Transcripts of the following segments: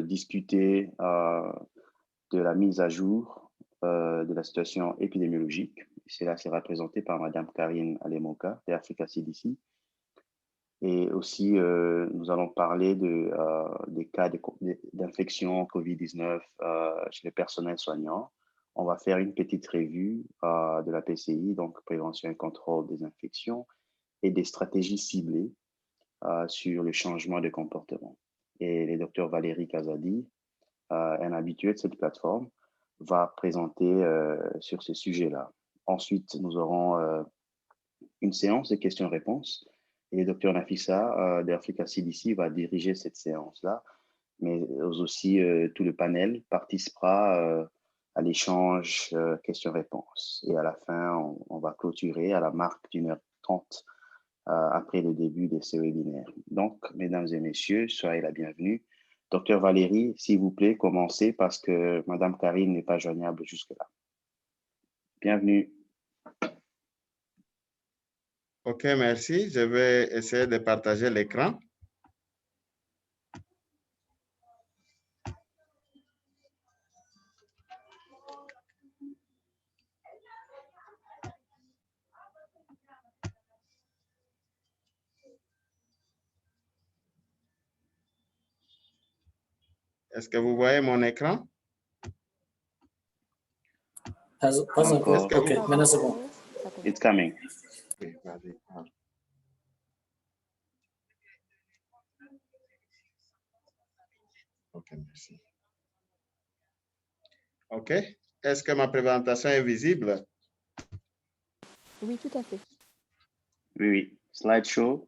discuter de la mise à jour de la situation épidémiologique. Cela sera présenté par Mme Karine Alemoka de Africa CDC. Et aussi, nous allons parler des cas d'infection COVID-19 chez les personnels soignants. On va faire une petite revue de la PCI, donc prévention et contrôle des infections, et des stratégies ciblées sur le changement de comportement. Et le docteur Valérie Kazadi, un habitué de cette plateforme, va présenter sur ce sujet-là. Ensuite, nous aurons une séance de questions-réponses. Et le docteur Nafissa de Africa CDC va diriger cette séance-là, mais aussi tout le panel participera à l'échange questions-réponses. Et à la fin, on va clôturer à la marque d'1h30 après le début de ce webinaire. Donc, mesdames et messieurs, soyez la bienvenue. Docteur Valérie, s'il vous plaît, commencez parce que Madame Karine n'est pas joignable jusque-là. Bienvenue. OK, merci. Je vais essayer de partager l'écran. Est-ce que vous voyez mon écran? Pas encore. OK, maintenant c'est bon. It's coming. Okay, vas-y. OK, merci. OK. Est-ce que ma présentation est visible? Oui, tout à fait. Oui, oui. Slideshow.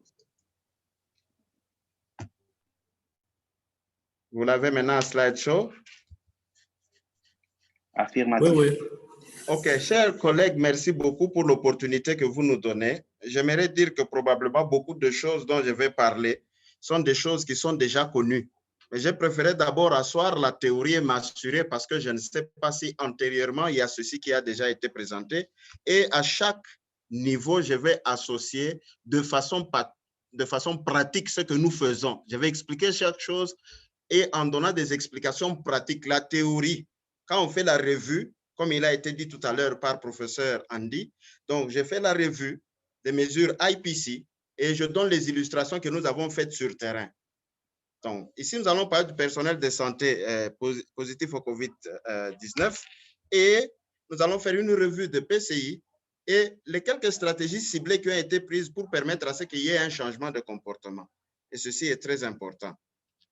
Vous l'avez maintenant en slideshow? Affirmatif. Oui, oui. OK, chers collègues, merci beaucoup pour l'opportunité que vous nous donnez. J'aimerais dire que probablement beaucoup de choses dont je vais parler sont des choses qui sont déjà connues. Mais j'ai préféré d'abord asseoir la théorie et m'assurer parce que je ne sais pas si antérieurement, il y a ceci qui a déjà été présenté. Et à chaque niveau, je vais associer de façon pratique ce que nous faisons. Je vais expliquer chaque chose et en donnant des explications pratiques. La théorie, quand on fait la revue, comme il a été dit tout à l'heure par professeur Andy, donc j'ai fait la revue des mesures IPC et je donne les illustrations que nous avons faites sur terrain. Donc, ici, nous allons parler du personnel de santé positif au COVID-19 et nous allons faire une revue de PCI et les quelques stratégies ciblées qui ont été prises pour permettre à ce qu'il y ait un changement de comportement. Et ceci est très important.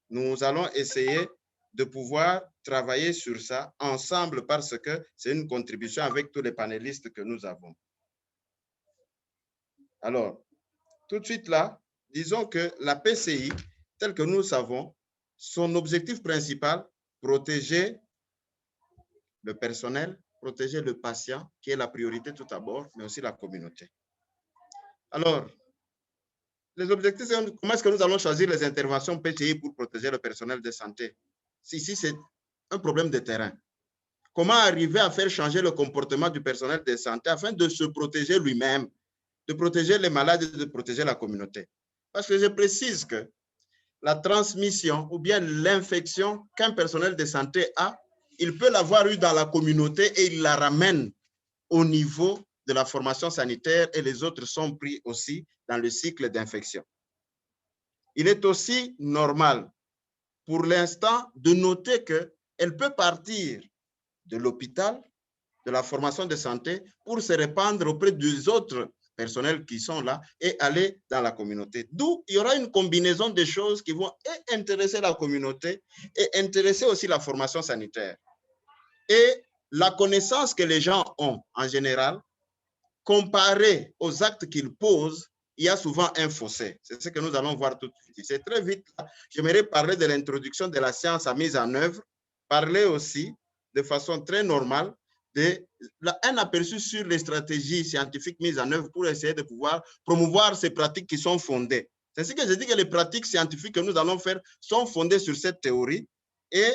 Nous allons essayer de pouvoir travailler sur ça ensemble parce que c'est une contribution avec tous les panélistes que nous avons. Alors, tout de suite là, disons que la PCI, telle que nous le savons, son objectif principal, protéger le personnel, protéger le patient, qui est la priorité tout d'abord, mais aussi la communauté. Alors, les objectifs, comment est-ce que nous allons choisir les interventions PCI pour protéger le personnel de santé? Ici, c'est un problème de terrain. Comment arriver à faire changer le comportement du personnel de santé afin de se protéger lui-même, de protéger les malades et de protéger la communauté? Parce que je précise que la transmission ou bien l'infection qu'un personnel de santé a, il peut l'avoir eu dans la communauté et il la ramène au niveau de la formation sanitaire et les autres sont pris aussi dans le cycle d'infection. Il est aussi normal pour l'instant de noter qu'elle peut partir de l'hôpital, de la formation de santé pour se répandre auprès des autres personnels qui sont là et aller dans la communauté. D'où il y aura une combinaison de choses qui vont intéresser la communauté et intéresser aussi la formation sanitaire. Et la connaissance que les gens ont en général, comparée aux actes qu'ils posent, il y a souvent un fossé. C'est ce que nous allons voir tout de suite. C'est très vite. J'aimerais parler de l'introduction de la science à mise en œuvre, parler aussi de façon très normale un aperçu sur les stratégies scientifiques mises en œuvre pour essayer de pouvoir promouvoir ces pratiques qui sont fondées. C'est ce que je dis que les pratiques scientifiques que nous allons faire sont fondées sur cette théorie et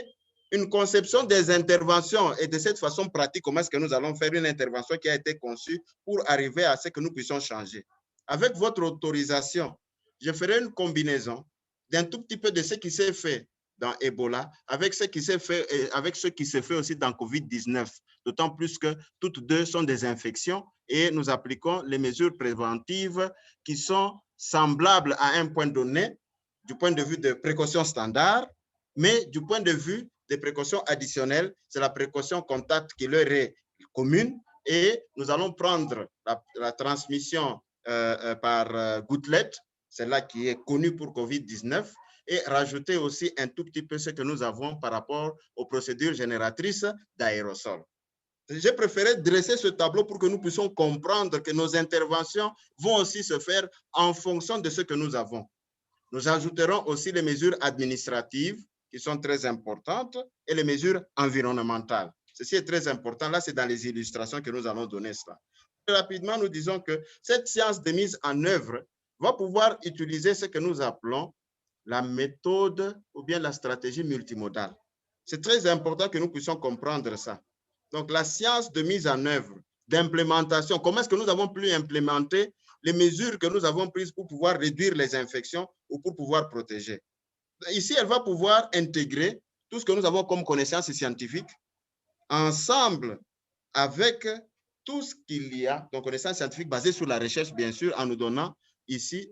une conception des interventions et de cette façon pratique, comment est-ce que nous allons faire une intervention qui a été conçue pour arriver à ce que nous puissions changer. Avec votre autorisation, je ferai une combinaison d'un tout petit peu de ce qui s'est fait dans Ebola, avec ce qui s'est fait, avec ce qui se fait aussi dans COVID-19, d'autant plus que toutes deux sont des infections et nous appliquons les mesures préventives qui sont semblables à un point donné, du point de vue de précaution standard, mais du point de vue des précautions additionnelles, c'est la précaution contact qui leur est commune et nous allons prendre la transmission par gouttelette, celle-là qui est connue pour COVID-19, et rajouter aussi un tout petit peu ce que nous avons par rapport aux procédures génératrices d'aérosols. J'ai préféré dresser ce tableau pour que nous puissions comprendre que nos interventions vont aussi se faire en fonction de ce que nous avons. Nous ajouterons aussi les mesures administratives qui sont très importantes et les mesures environnementales. Ceci est très important. Là, c'est dans les illustrations que nous allons donner cela. Très rapidement, nous disons que cette séance de mise en œuvre va pouvoir utiliser ce que nous appelons la méthode ou bien la stratégie multimodale. C'est très important que nous puissions comprendre ça. Donc, la science de mise en œuvre, d'implémentation, comment est-ce que nous avons pu implémenter les mesures que nous avons prises pour pouvoir réduire les infections ou pour pouvoir protéger. Ici, elle va pouvoir intégrer tout ce que nous avons comme connaissances scientifiques ensemble avec tout ce qu'il y a, donc connaissances scientifiques basées sur la recherche, bien sûr, en nous donnant ici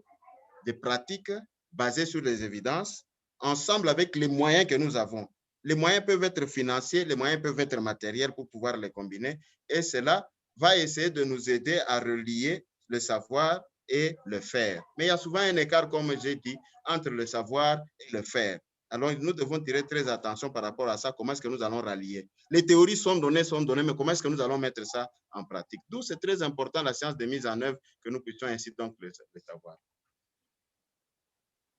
des pratiques basées sur les évidences, ensemble avec les moyens que nous avons. Les moyens peuvent être financiers, les moyens peuvent être matériels pour pouvoir les combiner, et cela va essayer de nous aider à relier le savoir et le faire. Mais il y a souvent un écart, comme j'ai dit, entre le savoir et le faire. Alors, nous devons tirer très attention par rapport à ça, comment est-ce que nous allons rallier. Les théories sont données, mais comment est-ce que nous allons mettre ça en pratique? D'où c'est très important la science de mise en œuvre, que nous puissions ainsi donc le savoir.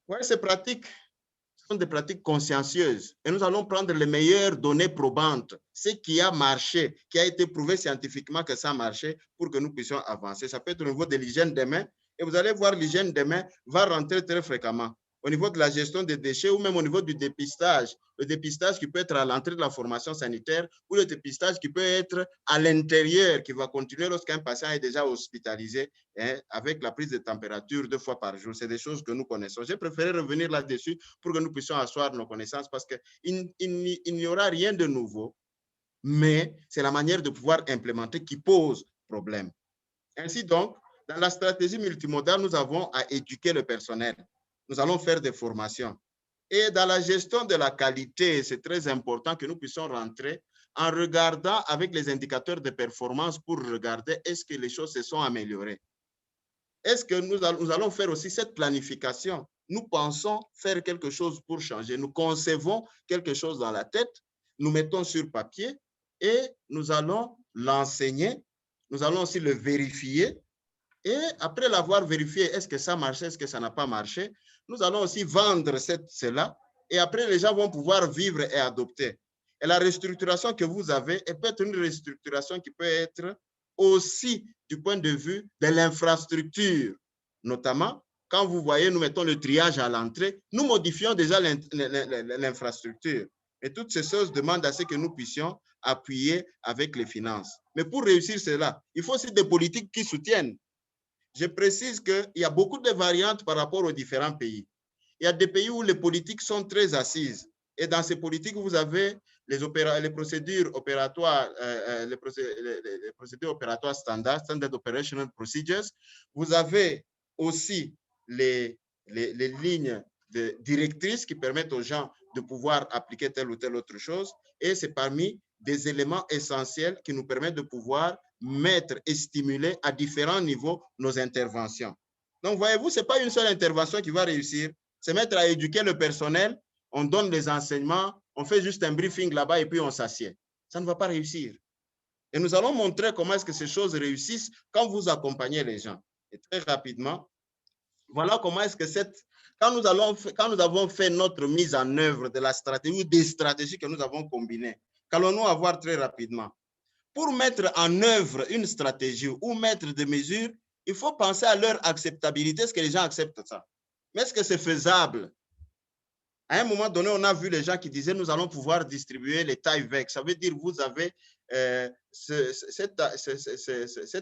Oui, ces pratiques sont des pratiques consciencieuses et nous allons prendre les meilleures données probantes, ce qui a marché, qui a été prouvé scientifiquement que ça a marché pour que nous puissions avancer. Ça peut être au niveau de l'hygiène des mains et vous allez voir l'hygiène des mains va rentrer très fréquemment au niveau de la gestion des déchets ou même au niveau du dépistage. Le dépistage qui peut être à l'entrée de la formation sanitaire ou le dépistage qui peut être à l'intérieur, qui va continuer lorsqu'un patient est déjà hospitalisé avec la prise de température 2 fois par jour. C'est des choses que nous connaissons. J'ai préféré revenir là-dessus pour que nous puissions asseoir nos connaissances parce qu'il n'y aura rien de nouveau, mais c'est la manière de pouvoir implémenter qui pose problème. Ainsi donc, dans la stratégie multimodale, nous avons à éduquer le personnel. Nous allons faire des formations. Et dans la gestion de la qualité, c'est très important que nous puissions rentrer en regardant avec les indicateurs de performance pour regarder est-ce que les choses se sont améliorées. Est-ce que nous allons faire aussi cette planification? Nous pensons faire quelque chose pour changer. Nous concevons quelque chose dans la tête, nous mettons sur papier et nous allons l'enseigner. Nous allons aussi le vérifier. Et après l'avoir vérifié, est-ce que ça marche, est-ce que ça n'a pas marché, nous allons aussi vendre cela et après les gens vont pouvoir vivre et adopter. Et la restructuration que vous avez, elle peut être une restructuration qui peut être aussi du point de vue de l'infrastructure. Notamment, quand vous voyez, nous mettons le triage à l'entrée, nous modifions déjà l'infrastructure. Et toutes ces choses demandent à ce que nous puissions appuyer avec les finances. Mais pour réussir cela, il faut aussi des politiques qui soutiennent. Je précise qu'il y a beaucoup de variantes par rapport aux différents pays. Il y a des pays où les politiques sont très assises. Et dans ces politiques, vous avez les procédures opératoires, les procédures opératoires standard operational procedures. Vous avez aussi les lignes directrices qui permettent aux gens de pouvoir appliquer telle ou telle autre chose. Et c'est parmi des éléments essentiels qui nous permettent de pouvoir mettre et stimuler à différents niveaux nos interventions. Donc, voyez-vous, ce n'est pas une seule intervention qui va réussir. C'est mettre à éduquer le personnel, on donne les enseignements, on fait juste un briefing là-bas et puis on s'assied. Ça ne va pas réussir. Et nous allons montrer comment est-ce que ces choses réussissent quand vous accompagnez les gens. Et très rapidement, voilà comment est-ce que quand nous avons fait notre mise en œuvre de la stratégie ou des stratégies que nous avons combinées, qu'allons-nous avoir très rapidement? Pour mettre en œuvre une stratégie ou mettre des mesures, il faut penser à leur acceptabilité. Est-ce que les gens acceptent ça? Mais est-ce que c'est faisable? À un moment donné, on a vu les gens qui disaient nous allons pouvoir distribuer les tailles VEC. Ça veut dire vous avez cet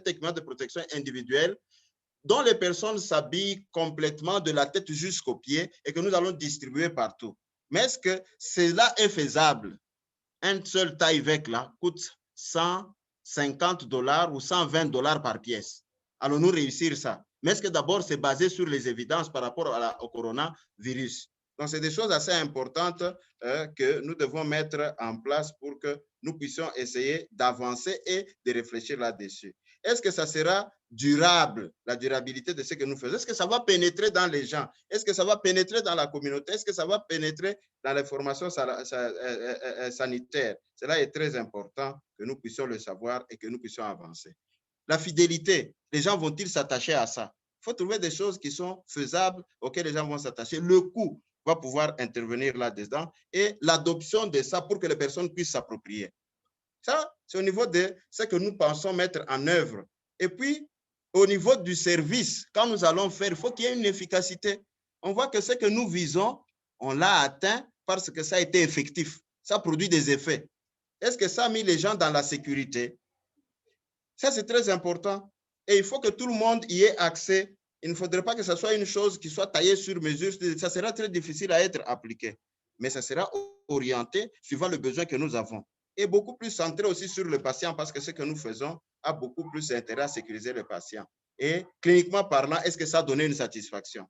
équipement de protection individuelle dont les personnes s'habillent complètement de la tête jusqu'aux pieds et que nous allons distribuer partout. Mais est-ce que cela est faisable? Un seul taille-vec là coûte 150 $ ou 120 $ par pièce. Allons-nous réussir ça? Mais est-ce que d'abord c'est basé sur les évidences par rapport au coronavirus? Donc, c'est des choses assez importantes que nous devons mettre en place pour que nous puissions essayer d'avancer et de réfléchir là-dessus. Est-ce que ça sera durable, la durabilité de ce que nous faisons? Est-ce que ça va pénétrer dans les gens? Est-ce que ça va pénétrer dans la communauté? Est-ce que ça va pénétrer dans les formations sanitaires? Cela est très important que nous puissions le savoir et que nous puissions avancer. La fidélité, les gens vont-ils s'attacher à ça? Il faut trouver des choses qui sont faisables, auxquelles les gens vont s'attacher. Le coût va pouvoir intervenir là-dedans et l'adoption de ça pour que les personnes puissent s'approprier. Ça, c'est au niveau de ce que nous pensons mettre en œuvre. Et puis, au niveau du service, quand nous allons faire, il faut qu'il y ait une efficacité. On voit que ce que nous visons, on l'a atteint parce que ça a été effectif. Ça produit des effets. Est-ce que ça a mis les gens dans la sécurité? Ça, c'est très important. Et il faut que tout le monde y ait accès. Il ne faudrait pas que ce soit une chose qui soit taillée sur mesure. Ça sera très difficile à être appliqué. Mais ça sera orienté suivant le besoin que nous avons. Et beaucoup plus centré aussi sur le patient parce que ce que nous faisons a beaucoup plus intérêt à sécuriser le patient. Et cliniquement parlant, est-ce que ça a donné une satisfaction?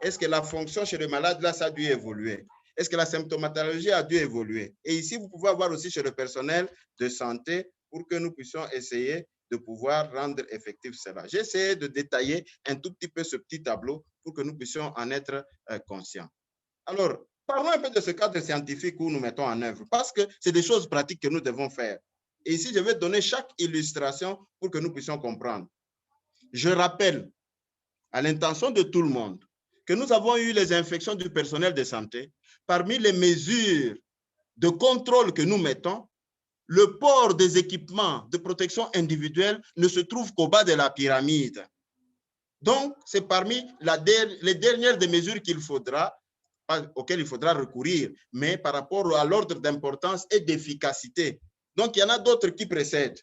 Est-ce que la fonction chez le malade, là, ça a dû évoluer? Est-ce que la symptomatologie a dû évoluer? Et ici, vous pouvez avoir aussi chez le personnel de santé pour que nous puissions essayer de pouvoir rendre effectif cela. J'ai essayé de détailler un tout petit peu ce petit tableau pour que nous puissions en être conscients. Alors, parlons un peu de ce cadre scientifique où nous mettons en œuvre, parce que c'est des choses pratiques que nous devons faire. Et ici, je vais donner chaque illustration pour que nous puissions comprendre. Je rappelle à l'intention de tout le monde que nous avons eu les infections du personnel de santé. Parmi les mesures de contrôle que nous mettons, le port des équipements de protection individuelle ne se trouve qu'au bas de la pyramide. Donc, c'est parmi les dernières des mesures auxquelles il faudra recourir, mais par rapport à l'ordre d'importance et d'efficacité. Donc, il y en a d'autres qui précèdent.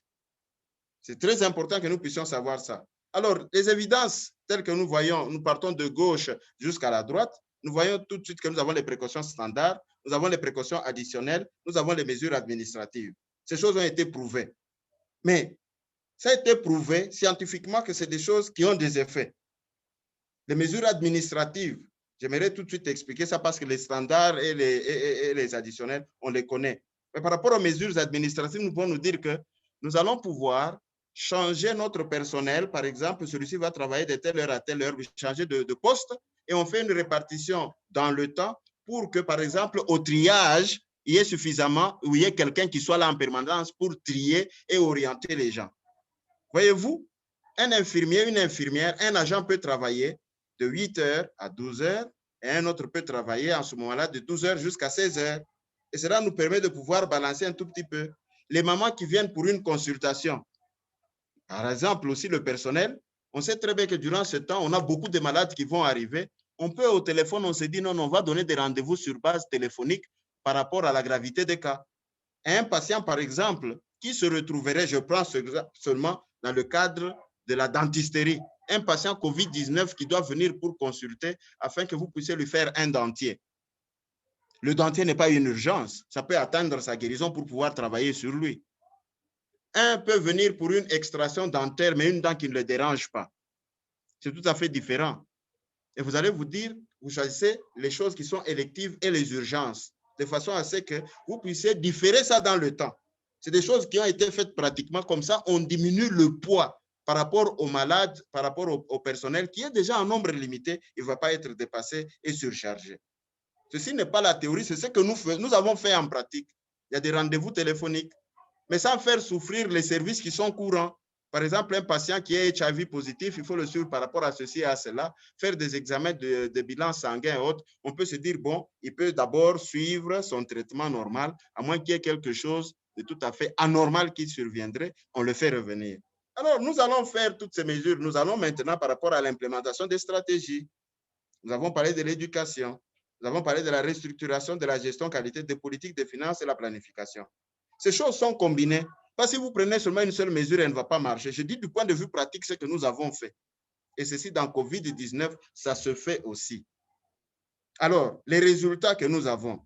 C'est très important que nous puissions savoir ça. Alors, les évidences telles que nous voyons, nous partons de gauche jusqu'à la droite, nous voyons tout de suite que nous avons les précautions standards, nous avons les précautions additionnelles, nous avons les mesures administratives. Ces choses ont été prouvées. Mais ça a été prouvé scientifiquement que c'est des choses qui ont des effets. Les mesures administratives, j'aimerais tout de suite expliquer ça parce que les standards et les additionnels, on les connaît. Mais par rapport aux mesures administratives, nous pouvons nous dire que nous allons pouvoir changer notre personnel. Par exemple, celui-ci va travailler de telle heure à telle heure, changer de poste, et on fait une répartition dans le temps pour que, par exemple, au triage, il y ait suffisamment, où il y ait quelqu'un qui soit là en permanence pour trier et orienter les gens. Voyez-vous, un infirmier, une infirmière, un agent peut travailler de 8 heures à 12 heures et un autre peut travailler en ce moment-là de 12 heures jusqu'à 16 heures. Et cela nous permet de pouvoir balancer un tout petit peu. Les mamans qui viennent pour une consultation, par exemple aussi le personnel, on sait très bien que durant ce temps, on a beaucoup de malades qui vont arriver. On peut au téléphone, on se dit non, on va donner des rendez-vous sur base téléphonique par rapport à la gravité des cas. Un patient, par exemple, qui se retrouverait, je prends seulement dans le cadre de la dentisterie, un patient COVID-19 qui doit venir pour consulter afin que vous puissiez lui faire un dentier. Le dentier n'est pas une urgence, ça peut attendre sa guérison pour pouvoir travailler sur lui. Un peut venir pour une extraction dentaire, mais une dent qui ne le dérange pas. C'est tout à fait différent. Et vous allez vous dire, vous choisissez les choses qui sont électives et les urgences, de façon à ce que vous puissiez différer ça dans le temps. C'est des choses qui ont été faites pratiquement comme ça. On diminue le poids par rapport aux malades, par rapport au personnel qui est déjà en nombre limité. Il ne va pas être dépassé et surchargé. Ceci n'est pas la théorie, c'est ce que nous avons fait en pratique. Il y a des rendez-vous téléphoniques, mais sans faire souffrir les services qui sont courants. Par exemple, un patient qui est HIV positif, il faut le suivre par rapport à ceci et à cela, faire des examens de bilan sanguin et autres. On peut se dire, bon, il peut d'abord suivre son traitement normal, à moins qu'il y ait quelque chose de tout à fait anormal qui surviendrait, on le fait revenir. Alors, nous allons faire toutes ces mesures. Nous allons maintenant, par rapport à l'implémentation des stratégies, nous avons parlé de l'éducation, nous avons parlé de la restructuration de la gestion qualité des politiques des finances et la planification. Ces choses sont combinées. Parce que si vous prenez seulement une seule mesure, elle ne va pas marcher. Je dis du point de vue pratique ce que nous avons fait. Et ceci, dans COVID-19, ça se fait aussi. Alors, les résultats que nous avons.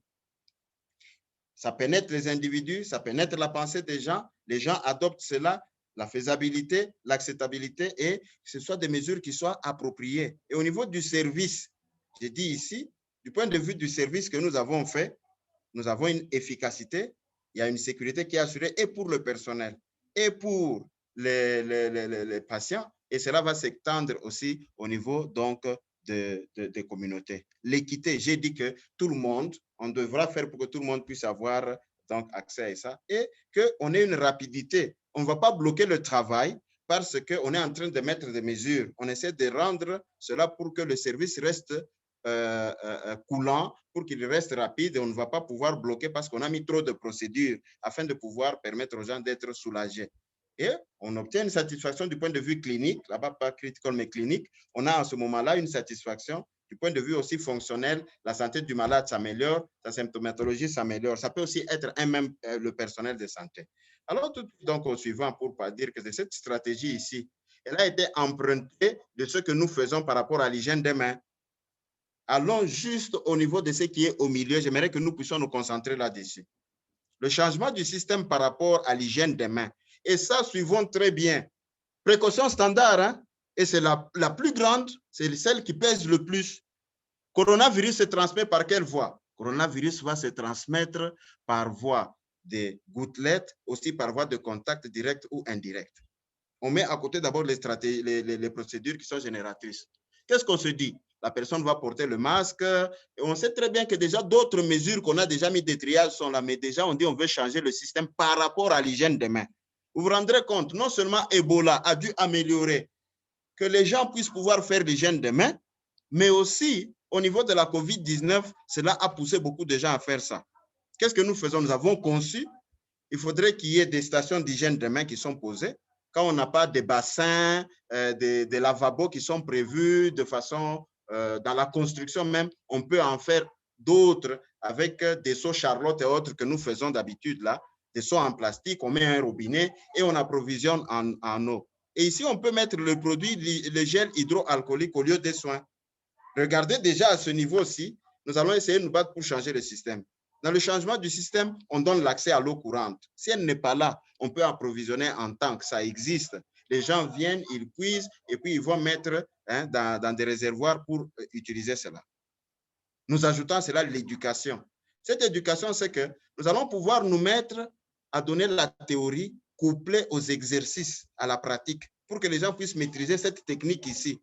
ça pénètre les individus, ça pénètre la pensée des gens, les gens adoptent cela, la faisabilité, l'acceptabilité et que ce soit des mesures qui soient appropriées. Et au niveau du service, j'ai dit ici, du point de vue du service que nous avons fait, nous avons une efficacité, il y a une sécurité qui est assurée et pour le personnel et pour les patients, et cela va s'étendre aussi au niveau donc des communautés. L'équité, j'ai dit que tout le monde, on devra faire pour que tout le monde puisse avoir donc accès à ça et qu'on ait une rapidité. On ne va pas bloquer le travail parce qu'on est en train de mettre des mesures. On essaie de rendre cela pour que le service reste coulant, pour qu'il reste rapide et on ne va pas pouvoir bloquer parce qu'on a mis trop de procédures afin de pouvoir permettre aux gens d'être soulagés. Et on obtient une satisfaction du point de vue clinique, là-bas pas critical mais clinique. On a en ce moment-là une satisfaction du point de vue aussi fonctionnel. La santé du malade s'améliore, sa symptomatologie s'améliore. Ça peut aussi être même le personnel de santé. Alors, donc au suivant, pour ne pas dire que cette stratégie ici, elle a été empruntée de ce que nous faisons par rapport à l'hygiène des mains. Allons juste au niveau de ce qui est au milieu. J'aimerais que nous puissions nous concentrer là-dessus. Le changement du système par rapport à l'hygiène des mains. Et ça, suivons très bien. Précaution standard, hein? Et c'est la plus grande, c'est celle qui pèse le plus. Coronavirus se transmet par quelle voie? Coronavirus va se transmettre par voie des gouttelettes, aussi par voie de contact direct ou indirect. On met à côté d'abord les stratégies, les procédures qui sont génératrices. Qu'est-ce qu'on se dit? La personne va porter le masque. Et on sait très bien que déjà d'autres mesures qu'on a déjà mis des triages sont là, mais déjà on dit on veut changer le système par rapport à l'hygiène des mains. Vous vous rendrez compte, non seulement Ebola a dû améliorer que les gens puissent pouvoir faire l'hygiène des mains, mais aussi au niveau de la COVID-19, cela a poussé beaucoup de gens à faire ça. Qu'est-ce que nous faisons? Nous avons conçu, il faudrait qu'il y ait des stations d'hygiène des mains qui sont posées. Quand on n'a pas des bassins, des lavabos qui sont prévus de façon, dans la construction même, on peut en faire d'autres avec des seaux Charlotte et autres que nous faisons d'habitude là, des seaux en plastique, on met un robinet et on approvisionne en eau. Et ici, on peut mettre le produit, le gel hydroalcoolique au lieu des soins. Regardez déjà à ce niveau-ci, nous allons essayer de nous battre pour changer le système. Dans le changement du système, on donne l'accès à l'eau courante. Si elle n'est pas là, on peut approvisionner en tank, ça existe. Les gens viennent, ils puisent et puis ils vont mettre dans des réservoirs pour utiliser cela. Nous ajoutons à cela l'éducation. Cette éducation, c'est que nous allons pouvoir nous mettre à donner la théorie couplée aux exercices, à la pratique, pour que les gens puissent maîtriser cette technique ici.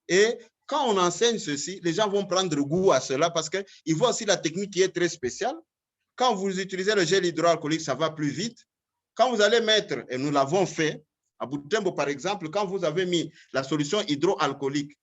Et quand on enseigne ceci, les gens vont prendre goût à cela parce qu'ils voient aussi la technique qui est très spéciale. Quand vous utilisez le gel hydroalcoolique, ça va plus vite. Quand vous allez mettre, et nous l'avons fait, à Butembo par exemple, quand vous avez mis la solution hydroalcoolique,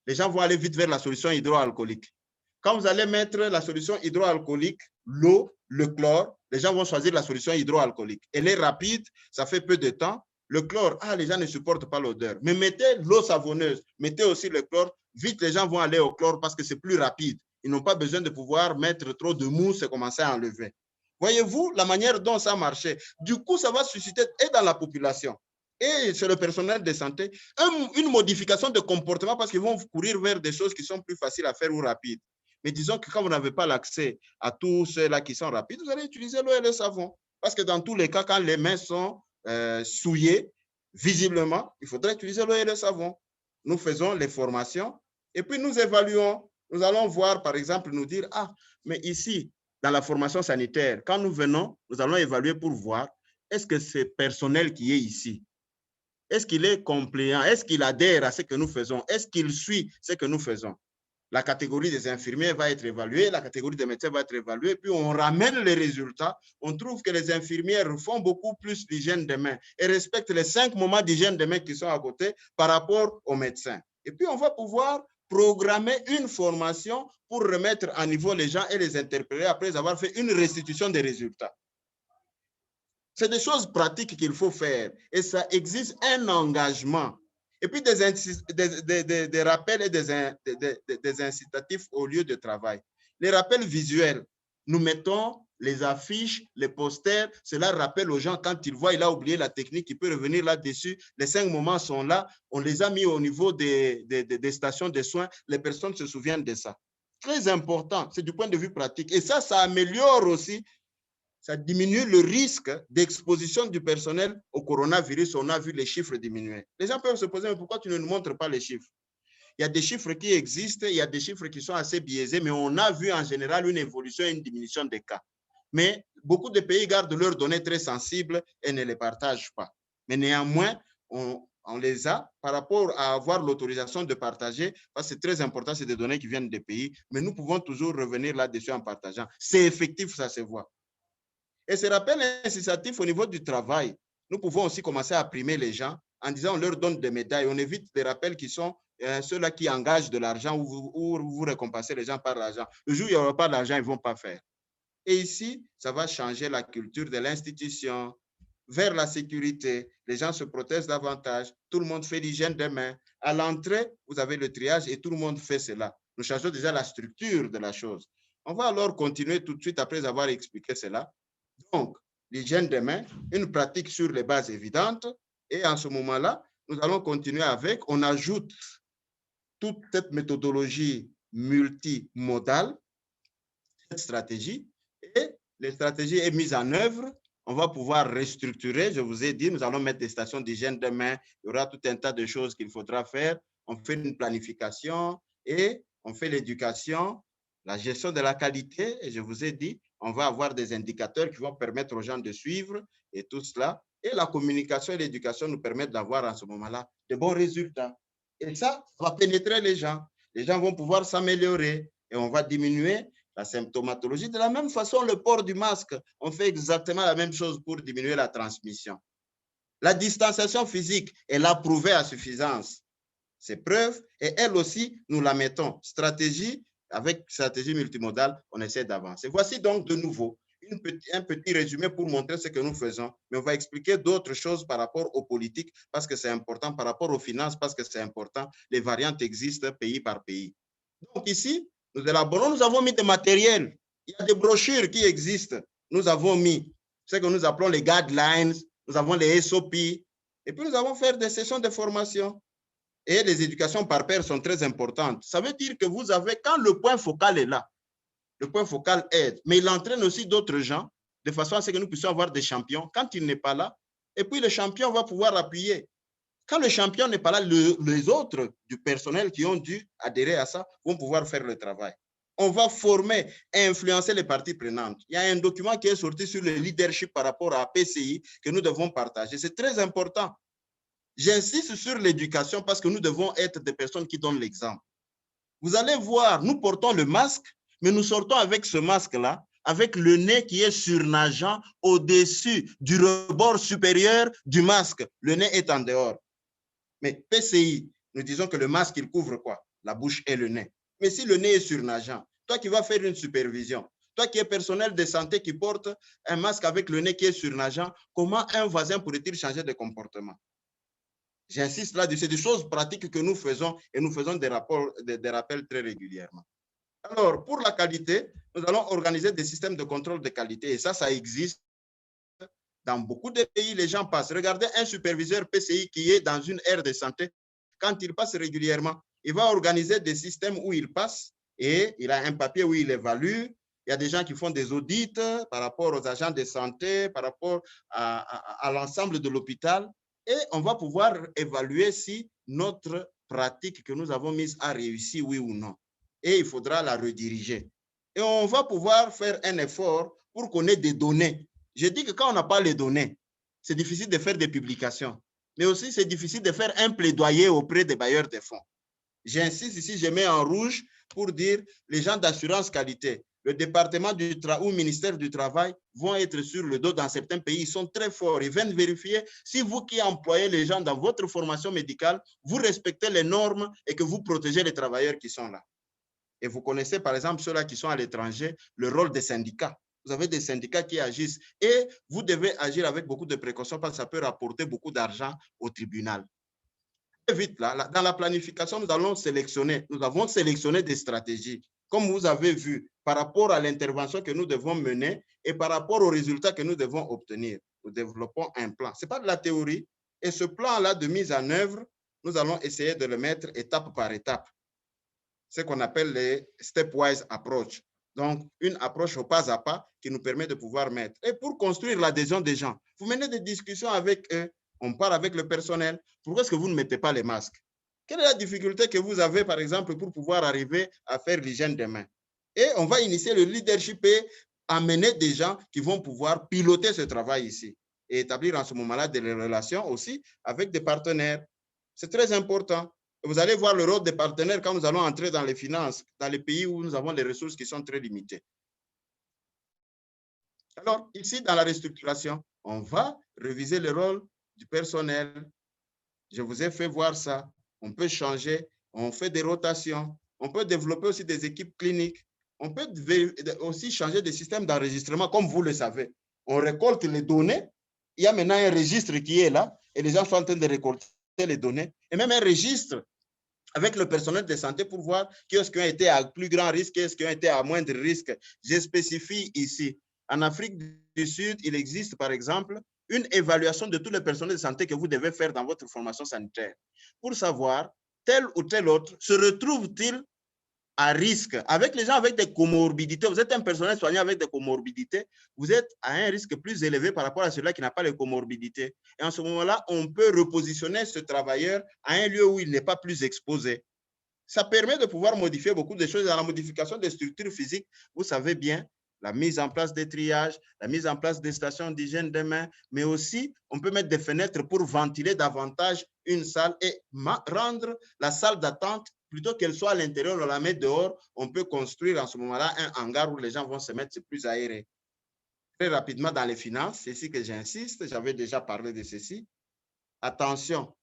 les gens vont aller vite vers la solution hydroalcoolique. Quand vous allez mettre la solution hydroalcoolique, l'eau, le chlore, les gens vont choisir la solution hydroalcoolique. Elle est rapide, ça fait peu de temps. Le chlore, les gens ne supportent pas l'odeur. Mais mettez l'eau savonneuse, mettez aussi le chlore. Vite, les gens vont aller au chlore parce que c'est plus rapide. Ils n'ont pas besoin de pouvoir mettre trop de mousse et commencer à enlever. Voyez-vous la manière dont ça marchait. Du coup, ça va susciter, et dans la population, et chez le personnel de santé, une modification de comportement parce qu'ils vont courir vers des choses qui sont plus faciles à faire ou rapides. Mais disons que quand vous n'avez pas l'accès à tous ceux-là qui sont rapides, vous allez utiliser l'eau et le savon. Parce que dans tous les cas, quand les mains sont souillées, visiblement, il faudrait utiliser l'eau et le savon. Nous faisons les formations et puis nous évaluons. Nous allons voir, par exemple, nous dire, mais ici, dans la formation sanitaire, quand nous venons, nous allons évaluer pour voir, est-ce que ce personnel qui est ici, est-ce qu'il est compléant, est-ce qu'il adhère à ce que nous faisons, est-ce qu'il suit ce que nous faisons? La catégorie des infirmiers va être évaluée, la catégorie des médecins va être évaluée, puis on ramène les résultats. On trouve que les infirmières font beaucoup plus l'hygiène des mains et respectent les 5 moments d'hygiène des mains qui sont à côté par rapport aux médecins. Et puis, on va pouvoir programmer une formation pour remettre à niveau les gens et les interpeller après avoir fait une restitution des résultats. C'est des choses pratiques qu'il faut faire et ça existe un engagement. Et puis des rappels et des incitatifs au lieu de travail. Les rappels visuels, nous mettons les affiches, les posters, cela rappelle aux gens quand ils voient, il a oublié la technique, il peut revenir là-dessus. Les 5 moments sont là, on les a mis au niveau des stations de soins, les personnes se souviennent de ça. Très important, c'est du point de vue pratique. Et ça améliore aussi ça diminue le risque d'exposition du personnel au coronavirus. On a vu les chiffres diminuer. Les gens peuvent se poser, mais pourquoi tu ne nous montres pas les chiffres? Il y a des chiffres qui existent, il y a des chiffres qui sont assez biaisés, mais on a vu en général une évolution et une diminution des cas. Mais beaucoup de pays gardent leurs données très sensibles et ne les partagent pas. Mais néanmoins, on les a par rapport à avoir l'autorisation de partager, parce que c'est très important, c'est des données qui viennent des pays, mais nous pouvons toujours revenir là-dessus en partageant. C'est effectif, ça se voit. Et ce rappel incitatif au niveau du travail, nous pouvons aussi commencer à primer les gens en disant on leur donne des médailles. On évite les rappels qui sont ceux-là qui engagent de l'argent ou vous récompensez les gens par l'argent. Le jour où il n'y aura pas d'argent, ils ne vont pas faire. Et ici, ça va changer la culture de l'institution vers la sécurité. Les gens se protègent davantage. Tout le monde fait l'hygiène des mains. À l'entrée, vous avez le triage et tout le monde fait cela. Nous changeons déjà la structure de la chose. On va alors continuer tout de suite après avoir expliqué cela. Donc, l'hygiène des mains, une pratique sur les bases évidentes. Et en ce moment-là, nous allons continuer avec, on ajoute toute cette méthodologie multimodale, cette stratégie, et la stratégie est mise en œuvre. On va pouvoir restructurer, je vous ai dit, nous allons mettre des stations d'hygiène de main, il y aura tout un tas de choses qu'il faudra faire. On fait une planification et on fait l'éducation, la gestion de la qualité, et je vous ai dit, on va avoir des indicateurs qui vont permettre aux gens de suivre et tout cela. Et la communication et l'éducation nous permettent d'avoir en ce moment-là de bons résultats. Et ça va pénétrer les gens. Les gens vont pouvoir s'améliorer et on va diminuer la symptomatologie. De la même façon, le port du masque, on fait exactement la même chose pour diminuer la transmission. La distanciation physique, elle a prouvé à suffisance ses preuves et elle aussi, nous la mettons. Stratégie, avec stratégie multimodale, on essaie d'avancer. Voici donc de nouveau un petit résumé pour montrer ce que nous faisons, mais on va expliquer d'autres choses par rapport aux politiques parce que c'est important, par rapport aux finances parce que c'est important. Les variantes existent pays par pays. Donc ici, nous élaborons, nous avons mis des matériels. Il y a des brochures qui existent. Nous avons mis ce que nous appelons les guidelines, nous avons les SOP, et puis nous avons fait des sessions de formation. Et les éducations par pair sont très importantes. Ça veut dire que vous avez, quand le point focal est là, le point focal aide, mais il entraîne aussi d'autres gens de façon à ce que nous puissions avoir des champions quand il n'est pas là. Et puis le champion va pouvoir appuyer. Quand le champion n'est pas là, les autres du personnel qui ont dû adhérer à ça vont pouvoir faire le travail. On va former et influencer les parties prenantes. Il y a un document qui est sorti sur le leadership par rapport à PCI que nous devons partager. C'est très important. J'insiste sur l'éducation parce que nous devons être des personnes qui donnent l'exemple. Vous allez voir, nous portons le masque, mais nous sortons avec ce masque-là, avec le nez qui est surnageant au-dessus du rebord supérieur du masque. Le nez est en dehors. Mais PCI, nous disons que le masque, il couvre quoi? La bouche et le nez. Mais si le nez est surnageant, toi qui vas faire une supervision, toi qui es personnel de santé qui porte un masque avec le nez qui est surnageant, comment un voisin pourrait-il changer de comportement? J'insiste là-dessus, c'est des choses pratiques que nous faisons et nous faisons des rappels très régulièrement. Alors, pour la qualité, nous allons organiser des systèmes de contrôle de qualité et ça existe dans beaucoup de pays. Les gens passent. Regardez un superviseur PCI qui est dans une aire de santé. Quand il passe régulièrement, il va organiser des systèmes où il passe et il a un papier où il évalue. Il y a des gens qui font des audits par rapport aux agents de santé, par rapport à l'ensemble de l'hôpital. Et on va pouvoir évaluer si notre pratique que nous avons mise a réussi, oui ou non. Et il faudra la rediriger. Et on va pouvoir faire un effort pour qu'on ait des données. Je dis que quand on n'a pas les données, c'est difficile de faire des publications. Mais aussi, c'est difficile de faire un plaidoyer auprès des bailleurs de fonds. J'insiste ici, je mets en rouge pour dire les gens d'assurance qualité. Le département du travail ou le ministère du Travail vont être sur le dos dans certains pays. Ils sont très forts. Ils viennent vérifier si vous qui employez les gens dans votre formation médicale, vous respectez les normes et que vous protégez les travailleurs qui sont là. Et vous connaissez, par exemple, ceux-là qui sont à l'étranger, le rôle des syndicats. Vous avez des syndicats qui agissent et vous devez agir avec beaucoup de précautions parce que ça peut rapporter beaucoup d'argent au tribunal. Vite, là, dans la planification, nous allons sélectionner. Nous avons sélectionné des stratégies. Comme vous avez vu, par rapport à l'intervention que nous devons mener et par rapport aux résultats que nous devons obtenir, nous développons un plan. Ce n'est pas de la théorie. Et ce plan-là de mise en œuvre, nous allons essayer de le mettre étape par étape. Ce qu'on appelle les stepwise approach. Donc, une approche au pas à pas qui nous permet de pouvoir mettre. Et pour construire l'adhésion des gens, vous menez des discussions avec eux, on parle avec le personnel. Pourquoi est-ce que vous ne mettez pas les masques? Quelle est la difficulté que vous avez, par exemple, pour pouvoir arriver à faire l'hygiène des mains? Et on va initier le leadership et amener des gens qui vont pouvoir piloter ce travail ici et établir en ce moment-là des relations aussi avec des partenaires. C'est très important. Vous allez voir le rôle des partenaires quand nous allons entrer dans les finances, dans les pays où nous avons des ressources qui sont très limitées. Alors, ici, dans la restructuration, on va réviser le rôle du personnel. Je vous ai fait voir ça. On peut changer, on fait des rotations, on peut développer aussi des équipes cliniques, on peut aussi changer des systèmes d'enregistrement, comme vous le savez. On récolte les données, il y a maintenant un registre qui est là, et les gens sont en train de récolter les données, et même un registre avec le personnel de santé pour voir qui est-ce qui a été à plus grand risque, qui est-ce qui a été à moindre risque. Je spécifie ici. En Afrique du Sud, il existe par exemple une évaluation de tous les personnels de santé que vous devez faire dans votre formation sanitaire pour savoir tel ou tel autre se retrouve-t-il à risque. Avec les gens avec des comorbidités, vous êtes un personnel soignant avec des comorbidités, vous êtes à un risque plus élevé par rapport à celui-là qui n'a pas les comorbidités. Et en ce moment-là, on peut repositionner ce travailleur à un lieu où il n'est pas plus exposé. Ça permet de pouvoir modifier beaucoup de choses dans la modification des structures physiques. Vous savez bien, la mise en place des triages, la mise en place des stations d'hygiène des mains, mais aussi, on peut mettre des fenêtres pour ventiler davantage une salle et rendre la salle d'attente, plutôt qu'elle soit à l'intérieur, on la met dehors, on peut construire en ce moment-là un hangar où les gens vont se mettre, c'est plus aéré. Très rapidement dans les finances, c'est ici que j'insiste, j'avais déjà parlé de ceci. Attention,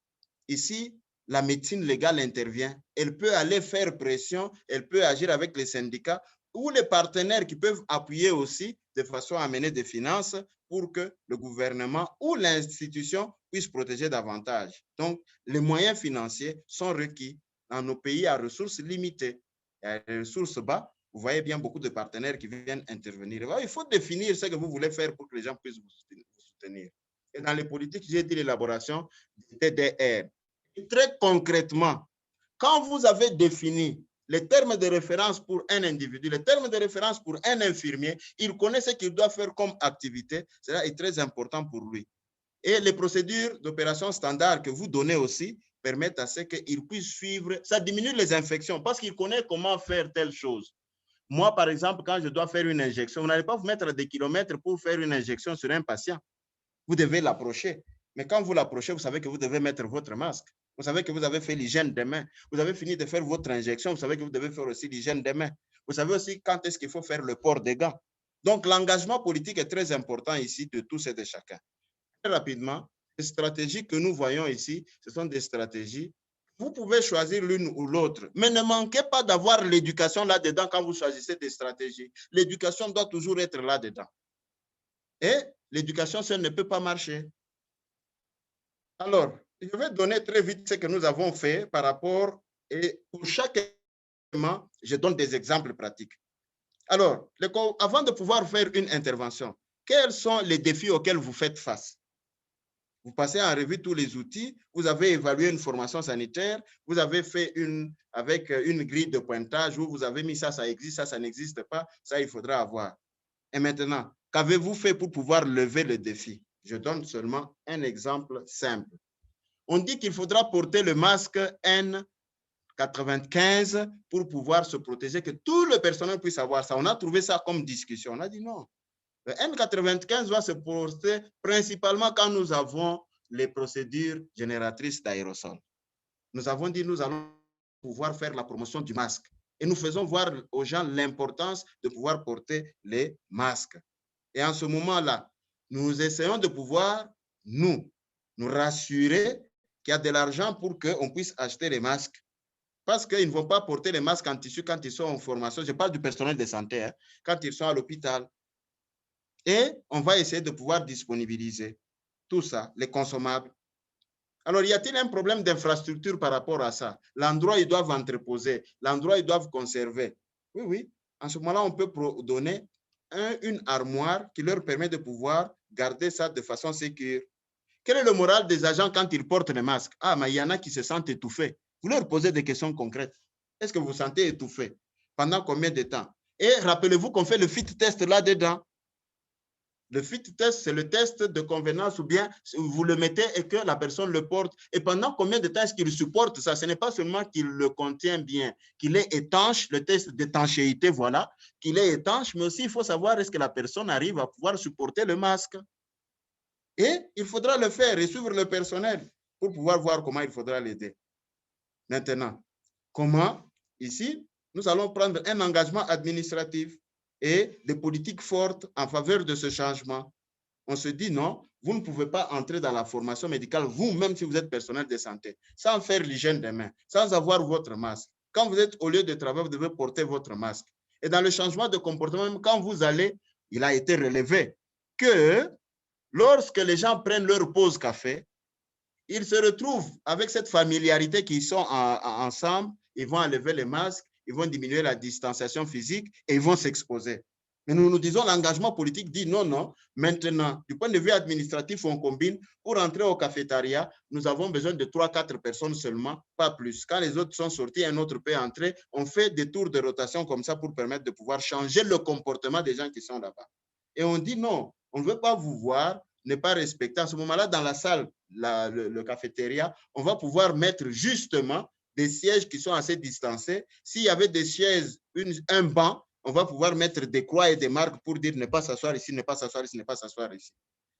ici, la médecine légale intervient. Elle peut aller faire pression, elle peut agir avec les syndicats ou les partenaires qui peuvent appuyer aussi de façon à amener des finances pour que le gouvernement ou l'institution puisse protéger davantage. Donc, les moyens financiers sont requis dans nos pays à ressources limitées. Et à ressources bas, vous voyez bien beaucoup de partenaires qui viennent intervenir. Il faut définir ce que vous voulez faire pour que les gens puissent vous soutenir. Et dans les politiques, j'ai dit l'élaboration des TDR. Et très concrètement, quand vous avez défini les termes de référence pour un individu, les termes de référence pour un infirmier, il connaît ce qu'il doit faire comme activité. Cela est très important pour lui. Et les procédures d'opération standard que vous donnez aussi permettent à ce qu'il puisse suivre. Ça diminue les infections parce qu'il connaît comment faire telle chose. Moi, par exemple, quand je dois faire une injection, vous n'allez pas vous mettre des kilomètres pour faire une injection sur un patient. Vous devez l'approcher. Mais quand vous l'approchez, vous savez que vous devez mettre votre masque. Vous savez que vous avez fait l'hygiène des mains. Vous avez fini de faire votre injection. Vous savez que vous devez faire aussi l'hygiène des mains. Vous savez aussi quand est-ce qu'il faut faire le port des gants. Donc, l'engagement politique est très important ici de tous et de chacun. Très rapidement, les stratégies que nous voyons ici, ce sont des stratégies. Vous pouvez choisir l'une ou l'autre, mais ne manquez pas d'avoir l'éducation là-dedans quand vous choisissez des stratégies. L'éducation doit toujours être là-dedans. Et l'éducation seule ne peut pas marcher. Alors, je vais donner très vite ce que nous avons fait par rapport, et pour chaque élément, je donne des exemples pratiques. Alors, avant de pouvoir faire une intervention, quels sont les défis auxquels vous faites face? Vous passez en revue tous les outils, vous avez évalué une formation sanitaire, vous avez fait avec une grille de pointage où vous avez mis ça, ça existe, ça n'existe pas, ça, il faudra avoir. Et maintenant, qu'avez-vous fait pour pouvoir lever le défi? Je donne seulement un exemple simple. On dit qu'il faudra porter le masque N95 pour pouvoir se protéger, que tout le personnel puisse avoir ça. On a trouvé ça comme discussion. On a dit non. Le N95 va se porter principalement quand nous avons les procédures génératrices d'aérosols. Nous avons dit nous allons pouvoir faire la promotion du masque. Et nous faisons voir aux gens l'importance de pouvoir porter les masques. Et en ce moment-là, nous essayons de pouvoir, nous rassurer qu'il y a de l'argent pour qu'on puisse acheter les masques. Parce qu'ils ne vont pas porter les masques en tissu quand ils sont en formation. Je parle du personnel de santé, hein, quand ils sont à l'hôpital. Et on va essayer de pouvoir disponibiliser tout ça, les consommables. Alors, y a-t-il un problème d'infrastructure par rapport à ça? L'endroit, ils doivent entreposer. L'endroit, ils doivent conserver. Oui, oui. En ce moment-là, on peut donner une armoire qui leur permet de pouvoir garder ça de façon sécure. Quel est le moral des agents quand ils portent les masques? Ah, mais il y en a qui se sentent étouffés. Vous leur posez des questions concrètes. Est-ce que vous vous sentez étouffé? Pendant combien de temps? Et rappelez-vous qu'on fait le fit test là-dedans. Le fit test, c'est le test de convenance ou bien vous le mettez et que la personne le porte. Et pendant combien de temps est-ce qu'il supporte ça? Ce n'est pas seulement qu'il le contient bien, qu'il est étanche, le test d'étanchéité, voilà, qu'il est étanche, mais aussi il faut savoir est-ce que la personne arrive à pouvoir supporter le masque. Et il faudra le faire et suivre le personnel pour pouvoir voir comment il faudra l'aider. Maintenant, comment? Ici, nous allons prendre un engagement administratif et des politiques fortes en faveur de ce changement. On se dit non, vous ne pouvez pas entrer dans la formation médicale, vous-même si vous êtes personnel de santé, sans faire l'hygiène des mains, sans avoir votre masque. Quand vous êtes au lieu de travail, vous devez porter votre masque. Et dans le changement de comportement, même quand vous allez, il a été relevé que lorsque les gens prennent leur pause café, ils se retrouvent avec cette familiarité qu'ils sont ensemble, ils vont enlever les masques, ils vont diminuer la distanciation physique et ils vont s'exposer. Mais nous nous disons, l'engagement politique dit non, non. Maintenant, du point de vue administratif, on combine. Pour entrer au cafétéria, nous avons besoin de 3-4 personnes seulement, pas plus. Quand les autres sont sortis, un autre peut entrer. On fait des tours de rotation comme ça pour permettre de pouvoir changer le comportement des gens qui sont là-bas. Et on dit non, on ne veut pas vous voir, ne pas respecter. À ce moment-là, dans la salle, le cafétéria, on va pouvoir mettre justement des sièges qui sont assez distancés. S'il y avait des chaises, un banc, on va pouvoir mettre des croix et des marques pour dire ne pas s'asseoir ici, ne pas s'asseoir ici, ne pas s'asseoir ici.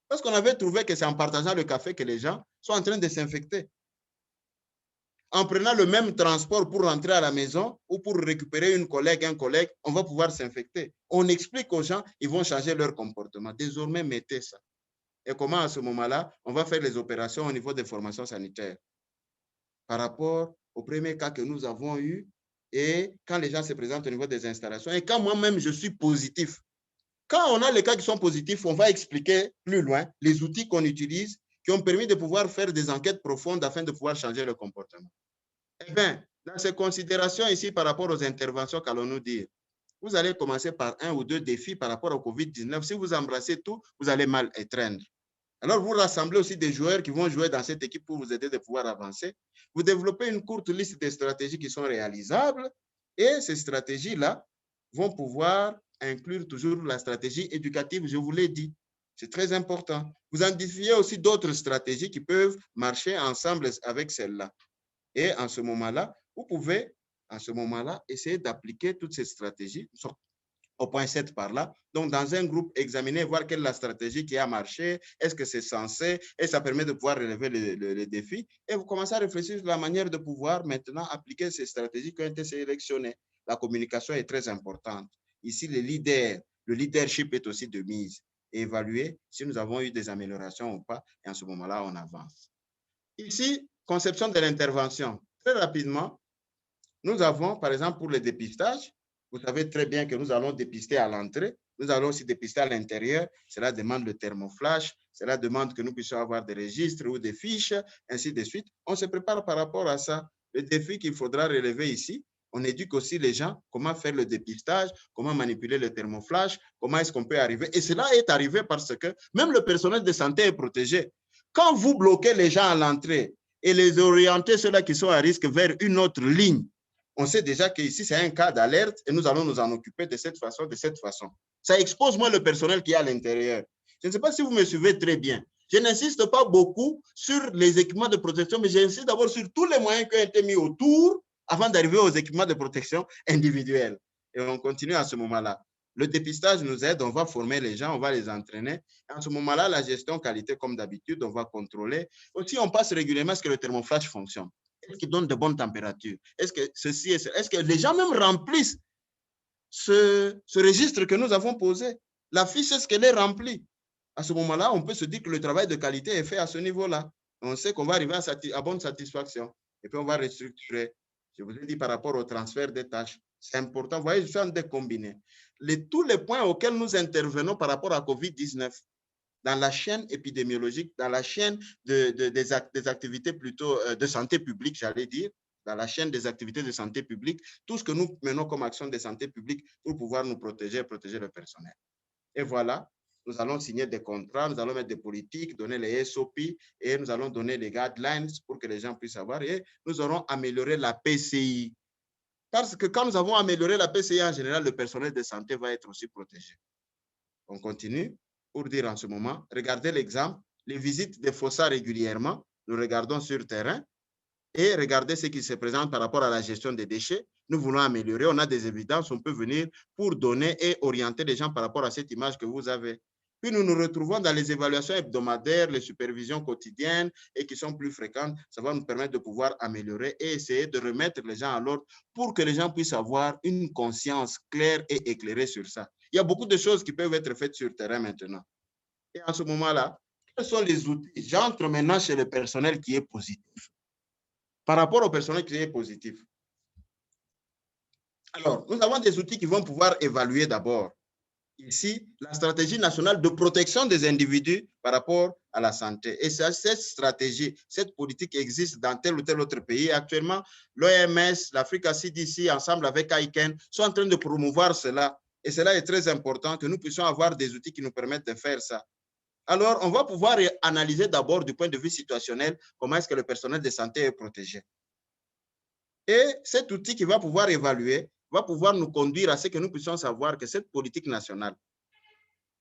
Parce qu'on avait trouvé que c'est en partageant le café que les gens sont en train de s'infecter. En prenant le même transport pour rentrer à la maison ou pour récupérer une collègue, un collègue, on va pouvoir s'infecter. On explique aux gens, ils vont changer leur comportement. Désormais, mettez ça. Et comment à ce moment-là, on va faire les opérations au niveau des formations sanitaires par rapport au premier cas que nous avons eu et quand les gens se présentent au niveau des installations et quand moi-même je suis positif. Quand on a les cas qui sont positifs, on va expliquer plus loin les outils qu'on utilise qui ont permis de pouvoir faire des enquêtes profondes afin de pouvoir changer le comportement. Eh bien, dans ces considérations ici par rapport aux interventions qu'allons-nous dire, vous allez commencer par 1 ou 2 défis par rapport au COVID-19. Si vous embrassez tout, vous allez mal étreindre. Alors, vous rassemblez aussi des joueurs qui vont jouer dans cette équipe pour vous aider de pouvoir avancer. Vous développez une courte liste de stratégies qui sont réalisables et ces stratégies-là vont pouvoir inclure toujours la stratégie éducative, je vous l'ai dit. C'est très important. Vous identifiez aussi d'autres stratégies qui peuvent marcher ensemble avec celle-là. Et en ce moment-là, vous pouvez, en ce moment-là, essayer d'appliquer toutes ces stratégies au point 7 par là. Donc, dans un groupe, examiner, voir quelle est la stratégie qui a marché, est-ce que c'est censé, et ça permet de pouvoir relever les défis. Et vous commencez à réfléchir sur la manière de pouvoir maintenant appliquer ces stratégies qui ont été sélectionnées. La communication est très importante. Ici, le leadership est aussi de mise. Et évaluer si nous avons eu des améliorations ou pas, et en ce moment-là, on avance. Ici, conception de l'intervention. Très rapidement, nous avons, par exemple, pour le dépistage, vous savez très bien que nous allons dépister à l'entrée. Nous allons aussi dépister à l'intérieur. Cela demande le thermoflash. Cela demande que nous puissions avoir des registres ou des fiches, ainsi de suite. On se prépare par rapport à ça. Le défi qu'il faudra relever ici, on éduque aussi les gens comment faire le dépistage, comment manipuler le thermoflash, comment est-ce qu'on peut arriver. Et cela est arrivé parce que même le personnel de santé est protégé. Quand vous bloquez les gens à l'entrée et les orientez, ceux-là qui sont à risque, vers une autre ligne, on sait déjà qu'ici, c'est un cas d'alerte et nous allons nous en occuper de cette façon, de cette façon. Ça expose moins le personnel qui est à l'intérieur. Je ne sais pas si vous me suivez très bien. Je n'insiste pas beaucoup sur les équipements de protection, mais j'insiste d'abord sur tous les moyens qui ont été mis autour avant d'arriver aux équipements de protection individuels. Et on continue à ce moment-là. Le dépistage nous aide, on va former les gens, on va les entraîner. Et à ce moment-là, la gestion qualité, comme d'habitude, on va contrôler. Aussi, on passe régulièrement à ce que le thermoflash fonctionne. Est-ce qu'il donne de bonnes températures? Est-ce que ceci est-ce que les gens même remplissent ce registre que nous avons posé? La fiche, est-ce qu'elle est remplie? À ce moment-là, on peut se dire que le travail de qualité est fait à ce niveau-là. On sait qu'on va arriver à bonne satisfaction. Et puis, on va restructurer. Je vous ai dit par rapport au transfert des tâches. C'est important. Vous voyez, je suis en train de combiner. Tous les points auxquels nous intervenons par rapport à COVID-19, dans la chaîne épidémiologique, dans la chaîne des activités plutôt de santé publique, j'allais dire, dans la chaîne des activités de santé publique, tout ce que nous menons comme action de santé publique pour pouvoir nous protéger et protéger le personnel. Et voilà, nous allons signer des contrats, nous allons mettre des politiques, donner les SOP et nous allons donner les guidelines pour que les gens puissent savoir et nous aurons amélioré la PCI. Parce que quand nous avons amélioré la PCI en général, le personnel de santé va être aussi protégé. On continue pour dire en ce moment, regardez l'exemple, les visites des fossats régulièrement, nous regardons sur terrain et regardez ce qui se présente par rapport à la gestion des déchets. Nous voulons améliorer, on a des évidences, on peut venir pour donner et orienter les gens par rapport à cette image que vous avez. Puis nous nous retrouvons dans les évaluations hebdomadaires, les supervisions quotidiennes et qui sont plus fréquentes. Ça va nous permettre de pouvoir améliorer et essayer de remettre les gens à l'ordre pour que les gens puissent avoir une conscience claire et éclairée sur ça. Il y a beaucoup de choses qui peuvent être faites sur le terrain maintenant. Et en ce moment-là, quels sont les outils? J'entre maintenant chez le personnel qui est positif. Par rapport au personnel qui est positif. Alors, nous avons des outils qui vont pouvoir évaluer d'abord. Ici, la stratégie nationale de protection des individus par rapport à la santé. Et cette stratégie, cette politique existe dans tel ou tel autre pays. Actuellement, l'OMS, l'Africa CDC, ensemble avec ICANN, sont en train de promouvoir cela. Et cela est très important que nous puissions avoir des outils qui nous permettent de faire ça. Alors, on va pouvoir analyser d'abord du point de vue situationnel comment est-ce que le personnel de santé est protégé. Et cet outil qui va pouvoir évaluer va pouvoir nous conduire à ce que nous puissions savoir que cette politique nationale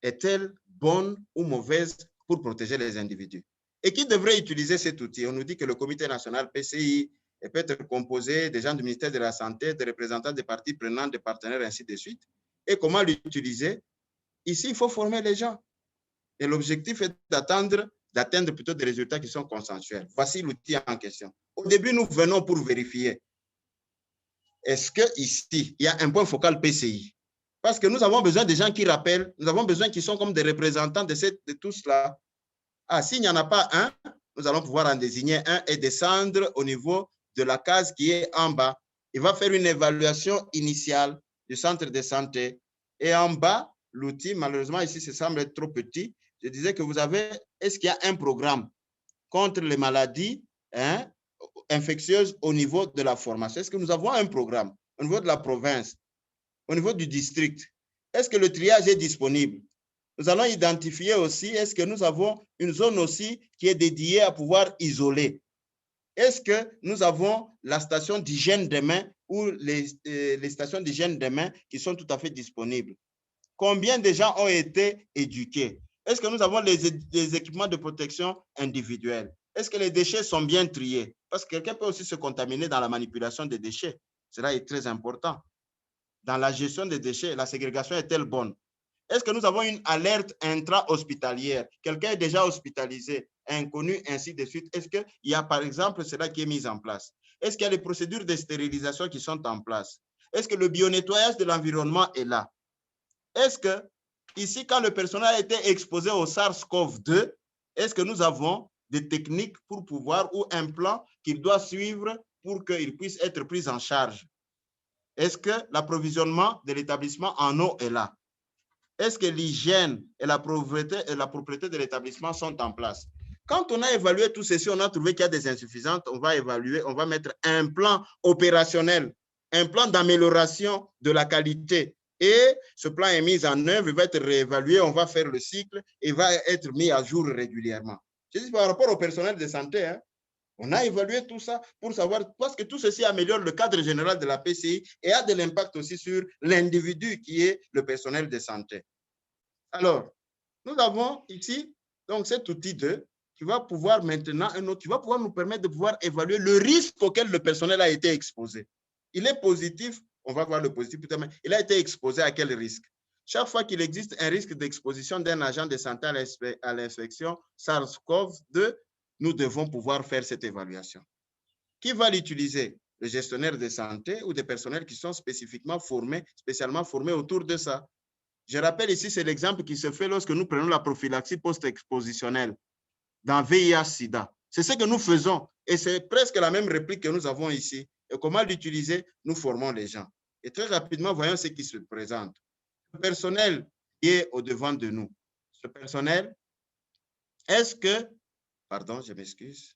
est-elle bonne ou mauvaise pour protéger les individus. Et qui devrait utiliser cet outil? On nous dit que le comité national PCI peut être composé des gens du ministère de la Santé, des représentants des parties prenantes, des partenaires, ainsi de suite. Et comment l'utiliser? Ici, il faut former les gens. Et l'objectif est d'atteindre plutôt des résultats qui sont consensuels. Voici l'outil en question. Au début, nous venons pour vérifier. Est-ce qu'ici, il y a un point focal PCI? Parce que nous avons besoin de gens qui rappellent, nous avons besoin qu'ils sont comme des représentants de tout cela. Ah, s'il n'y en a pas un, nous allons pouvoir en désigner un et descendre au niveau de la case qui est en bas. Il va faire une évaluation initiale du centre de santé. Et en bas, l'outil, malheureusement, ici, ça semble être trop petit. Je disais que vous avez, est-ce qu'il y a un programme contre les maladies infectieuses au niveau de la formation? Est-ce que nous avons un programme au niveau de la province, au niveau du district? Est-ce que le triage est disponible? Nous allons identifier aussi, est-ce que nous avons une zone aussi qui est dédiée à pouvoir isoler? Est-ce que nous avons la station d'hygiène des mains ou les stations d'hygiène des mains qui sont tout à fait disponibles? Combien de gens ont été éduqués? Est-ce que nous avons les équipements de protection individuelle? Est-ce que les déchets sont bien triés? Parce que quelqu'un peut aussi se contaminer dans la manipulation des déchets. Cela est très important. Dans la gestion des déchets, la ségrégation est-elle bonne? Est-ce que nous avons une alerte intra-hospitalière? Quelqu'un est déjà hospitalisé, inconnu, ainsi de suite. Est-ce qu'il y a, par exemple, cela qui est mis en place? Est-ce qu'il y a les procédures de stérilisation qui sont en place? Est-ce que le bio-nettoyage de l'environnement est là? Est-ce que, ici, quand le personnel a été exposé au SARS-CoV-2, est-ce que nous avons des techniques pour pouvoir, ou un plan qu'il doit suivre pour qu'il puisse être pris en charge? Est-ce que l'approvisionnement de l'établissement en eau est là? Est-ce que l'hygiène et la propreté de l'établissement sont en place? Quand on a évalué tout ceci, on a trouvé qu'il y a des insuffisances, on va évaluer, on va mettre un plan opérationnel, un plan d'amélioration de la qualité. Et ce plan est mis en œuvre, il va être réévalué, on va faire le cycle et va être mis à jour régulièrement. Je dis par rapport au personnel de santé, on a évalué tout ça pour savoir, parce que tout ceci améliore le cadre général de la PCI et a de l'impact aussi sur l'individu qui est le personnel de santé. Alors, nous avons ici donc cet outil 2 qui va pouvoir maintenant, qui va pouvoir nous permettre de pouvoir évaluer le risque auquel le personnel a été exposé. Il est positif, on va voir le positif plus tard, mais il a été exposé à quel risque? Chaque fois qu'il existe un risque d'exposition d'un agent de santé à l'infection SARS-CoV-2, nous devons pouvoir faire cette évaluation. Qui va l'utiliser? Le gestionnaire de santé ou des personnels qui sont spécialement formés autour de ça. Je rappelle ici, c'est l'exemple qui se fait lorsque nous prenons la prophylaxie post-expositionnelle dans VIH-Sida. C'est ce que nous faisons et c'est presque la même réplique que nous avons ici. Et comment l'utiliser? Nous formons les gens. Et très rapidement, voyons ce qui se présente. Le personnel qui est au-devant de nous. Ce personnel, est-ce que... Pardon, je m'excuse.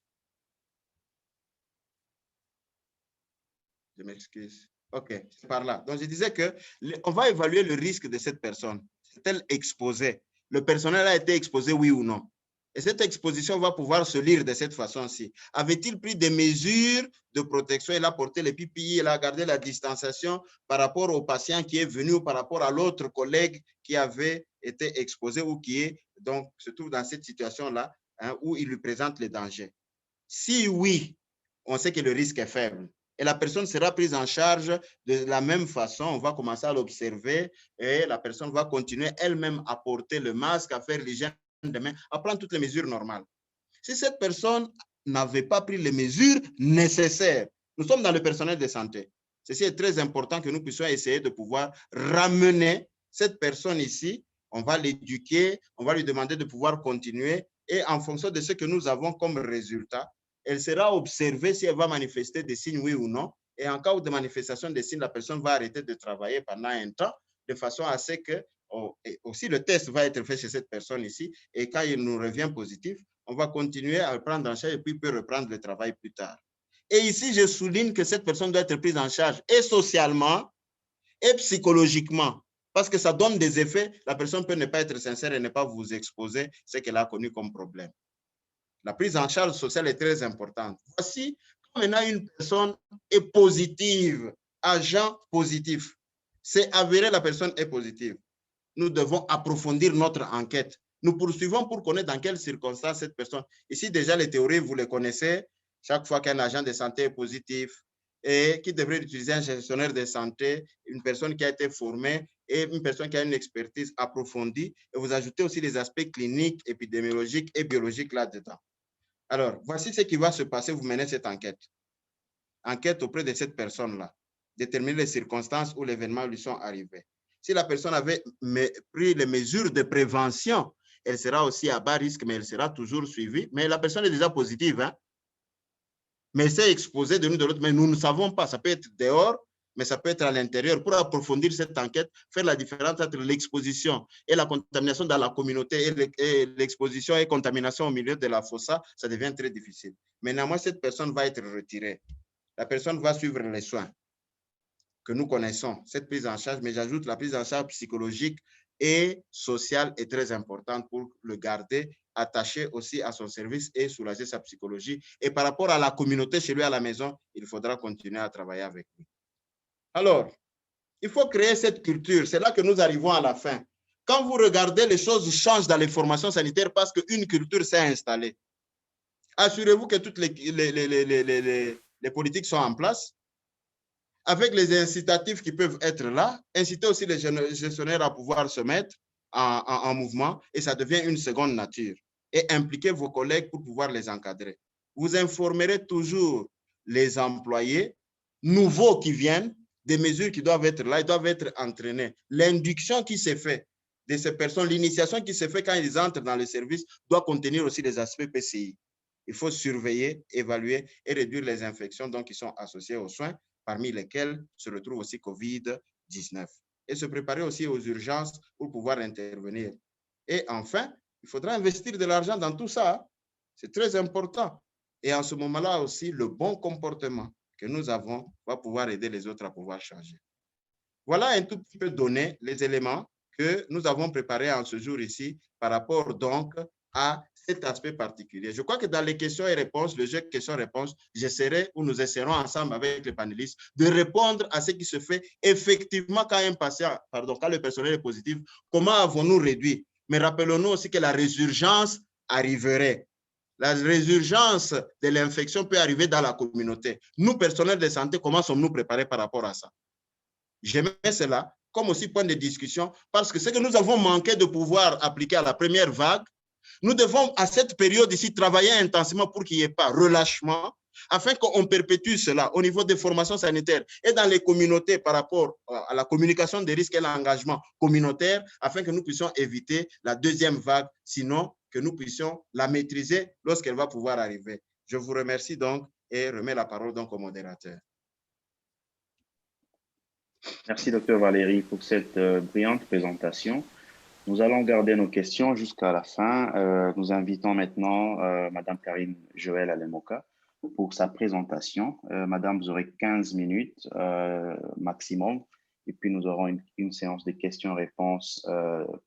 Je m'excuse. OK, c'est par là. Donc, je disais qu'on va évaluer le risque de cette personne. Est-elle exposée? Le personnel a été exposé, oui ou non? Et cette exposition va pouvoir se lire de cette façon-ci. Avait-il pris des mesures de protection? Il a porté les PPI, il a gardé la distanciation par rapport au patient qui est venu ou par rapport à l'autre collègue qui avait été exposé ou qui est, donc, se trouve dans cette situation-là, hein, où il lui présente les dangers. Si oui, on sait que le risque est faible et la personne sera prise en charge de la même façon, on va commencer à l'observer et la personne va continuer elle-même à porter le masque, à faire l'hygiène des mains, à prendre toutes les mesures normales. Si cette personne n'avait pas pris les mesures nécessaires, nous sommes dans le personnel de santé. Ceci est très important que nous puissions essayer de pouvoir ramener cette personne ici. On va l'éduquer, on va lui demander de pouvoir continuer et en fonction de ce que nous avons comme résultat, elle sera observée si elle va manifester des signes, oui ou non. Et en cas de manifestation des signes, la personne va arrêter de travailler pendant un temps de façon à ce que aussi le test va être fait chez cette personne ici. Et quand il nous revient positif, on va continuer à le prendre en charge et puis peut reprendre le travail plus tard. Et ici, je souligne que cette personne doit être prise en charge et socialement et psychologiquement. Parce que ça donne des effets. La personne peut ne pas être sincère et ne pas vous exposer ce qu'elle a connu comme problème. La prise en charge sociale est très importante. Voici, quand maintenant une personne est positive, agent positif, c'est avéré la personne est positive. Nous devons approfondir notre enquête. Nous poursuivons pour connaître dans quelles circonstances cette personne. Ici, déjà, les théories, vous les connaissez. Chaque fois qu'un agent de santé est positif et qui devrait utiliser un gestionnaire de santé, une personne qui a été formée et une personne qui a une expertise approfondie. Et vous ajoutez aussi les aspects cliniques, épidémiologiques et biologiques là-dedans. Alors, voici ce qui va se passer. Vous menez cette enquête. Enquête auprès de cette personne-là. Déterminer les circonstances où l'événement lui sont arrivés. Si la personne avait pris les mesures de prévention, elle sera aussi à bas risque, mais elle sera toujours suivie. Mais la personne est déjà positive, hein? Mais elle s'est exposée de l'une de l'autre, mais nous ne savons pas. Ça peut être dehors, mais ça peut être à l'intérieur. Pour approfondir cette enquête, faire la différence entre l'exposition et la contamination dans la communauté et l'exposition et contamination au milieu de la fossa, ça devient très difficile. Mais néanmoins, cette personne va être retirée. La personne va suivre les soins que nous connaissons, cette prise en charge, mais j'ajoute la prise en charge psychologique et sociale est très importante pour le garder attaché aussi à son service et soulager sa psychologie. Et par rapport à la communauté chez lui à la maison, il faudra continuer à travailler avec lui. Alors, il faut créer cette culture. C'est là que nous arrivons à la fin. Quand vous regardez, les choses changent dans les formations sanitaires parce qu'une culture s'est installée. Assurez-vous que toutes les politiques sont en place, avec les incitatifs qui peuvent être là, inciter aussi les gestionnaires à pouvoir se mettre en mouvement et ça devient une seconde nature. Et impliquer vos collègues pour pouvoir les encadrer. Vous informerez toujours les employés nouveaux qui viennent des mesures qui doivent être là, ils doivent être entraînés. L'induction qui s'est faite de ces personnes, l'initiation qui s'est faite quand ils entrent dans le service doit contenir aussi les aspects PCI. Il faut surveiller, évaluer et réduire les infections donc, qui sont associées aux soins, parmi lesquelles se retrouve aussi COVID-19. Et se préparer aussi aux urgences pour pouvoir intervenir. Et enfin, il faudra investir de l'argent dans tout ça. C'est très important. Et en ce moment-là aussi, le bon comportement que nous avons va pouvoir aider les autres à pouvoir changer. Voilà un tout petit peu donné les éléments que nous avons préparés en ce jour ici par rapport donc à cet aspect particulier. Je crois que dans les questions et réponses, le jeu questions-réponses, j'essaierai ou nous essaierons ensemble avec les panélistes de répondre à ce qui se fait effectivement quand un patient, pardon, quand le personnel est positif, comment avons-nous réduit? Mais rappelons-nous aussi que la résurgence arriverait. La résurgence de l'infection peut arriver dans la communauté. Nous, personnels de santé, comment sommes-nous préparés par rapport à ça? Je mets cela comme aussi point de discussion parce que ce que nous avons manqué de pouvoir appliquer à la première vague, nous devons à cette période ici travailler intensément pour qu'il n'y ait pas relâchement afin qu'on perpétue cela au niveau des formations sanitaires et dans les communautés par rapport à la communication des risques et l'engagement communautaire afin que nous puissions éviter la deuxième vague, sinon que nous puissions la maîtriser lorsqu'elle va pouvoir arriver. Je vous remercie donc et remets la parole donc au modérateur. Merci, Dr Valérie, pour cette brillante présentation. Nous allons garder nos questions jusqu'à la fin. Nous invitons maintenant Madame Karine Joël Alemoka pour sa présentation. Madame, vous aurez 15 minutes maximum et puis nous aurons une séance de questions-réponses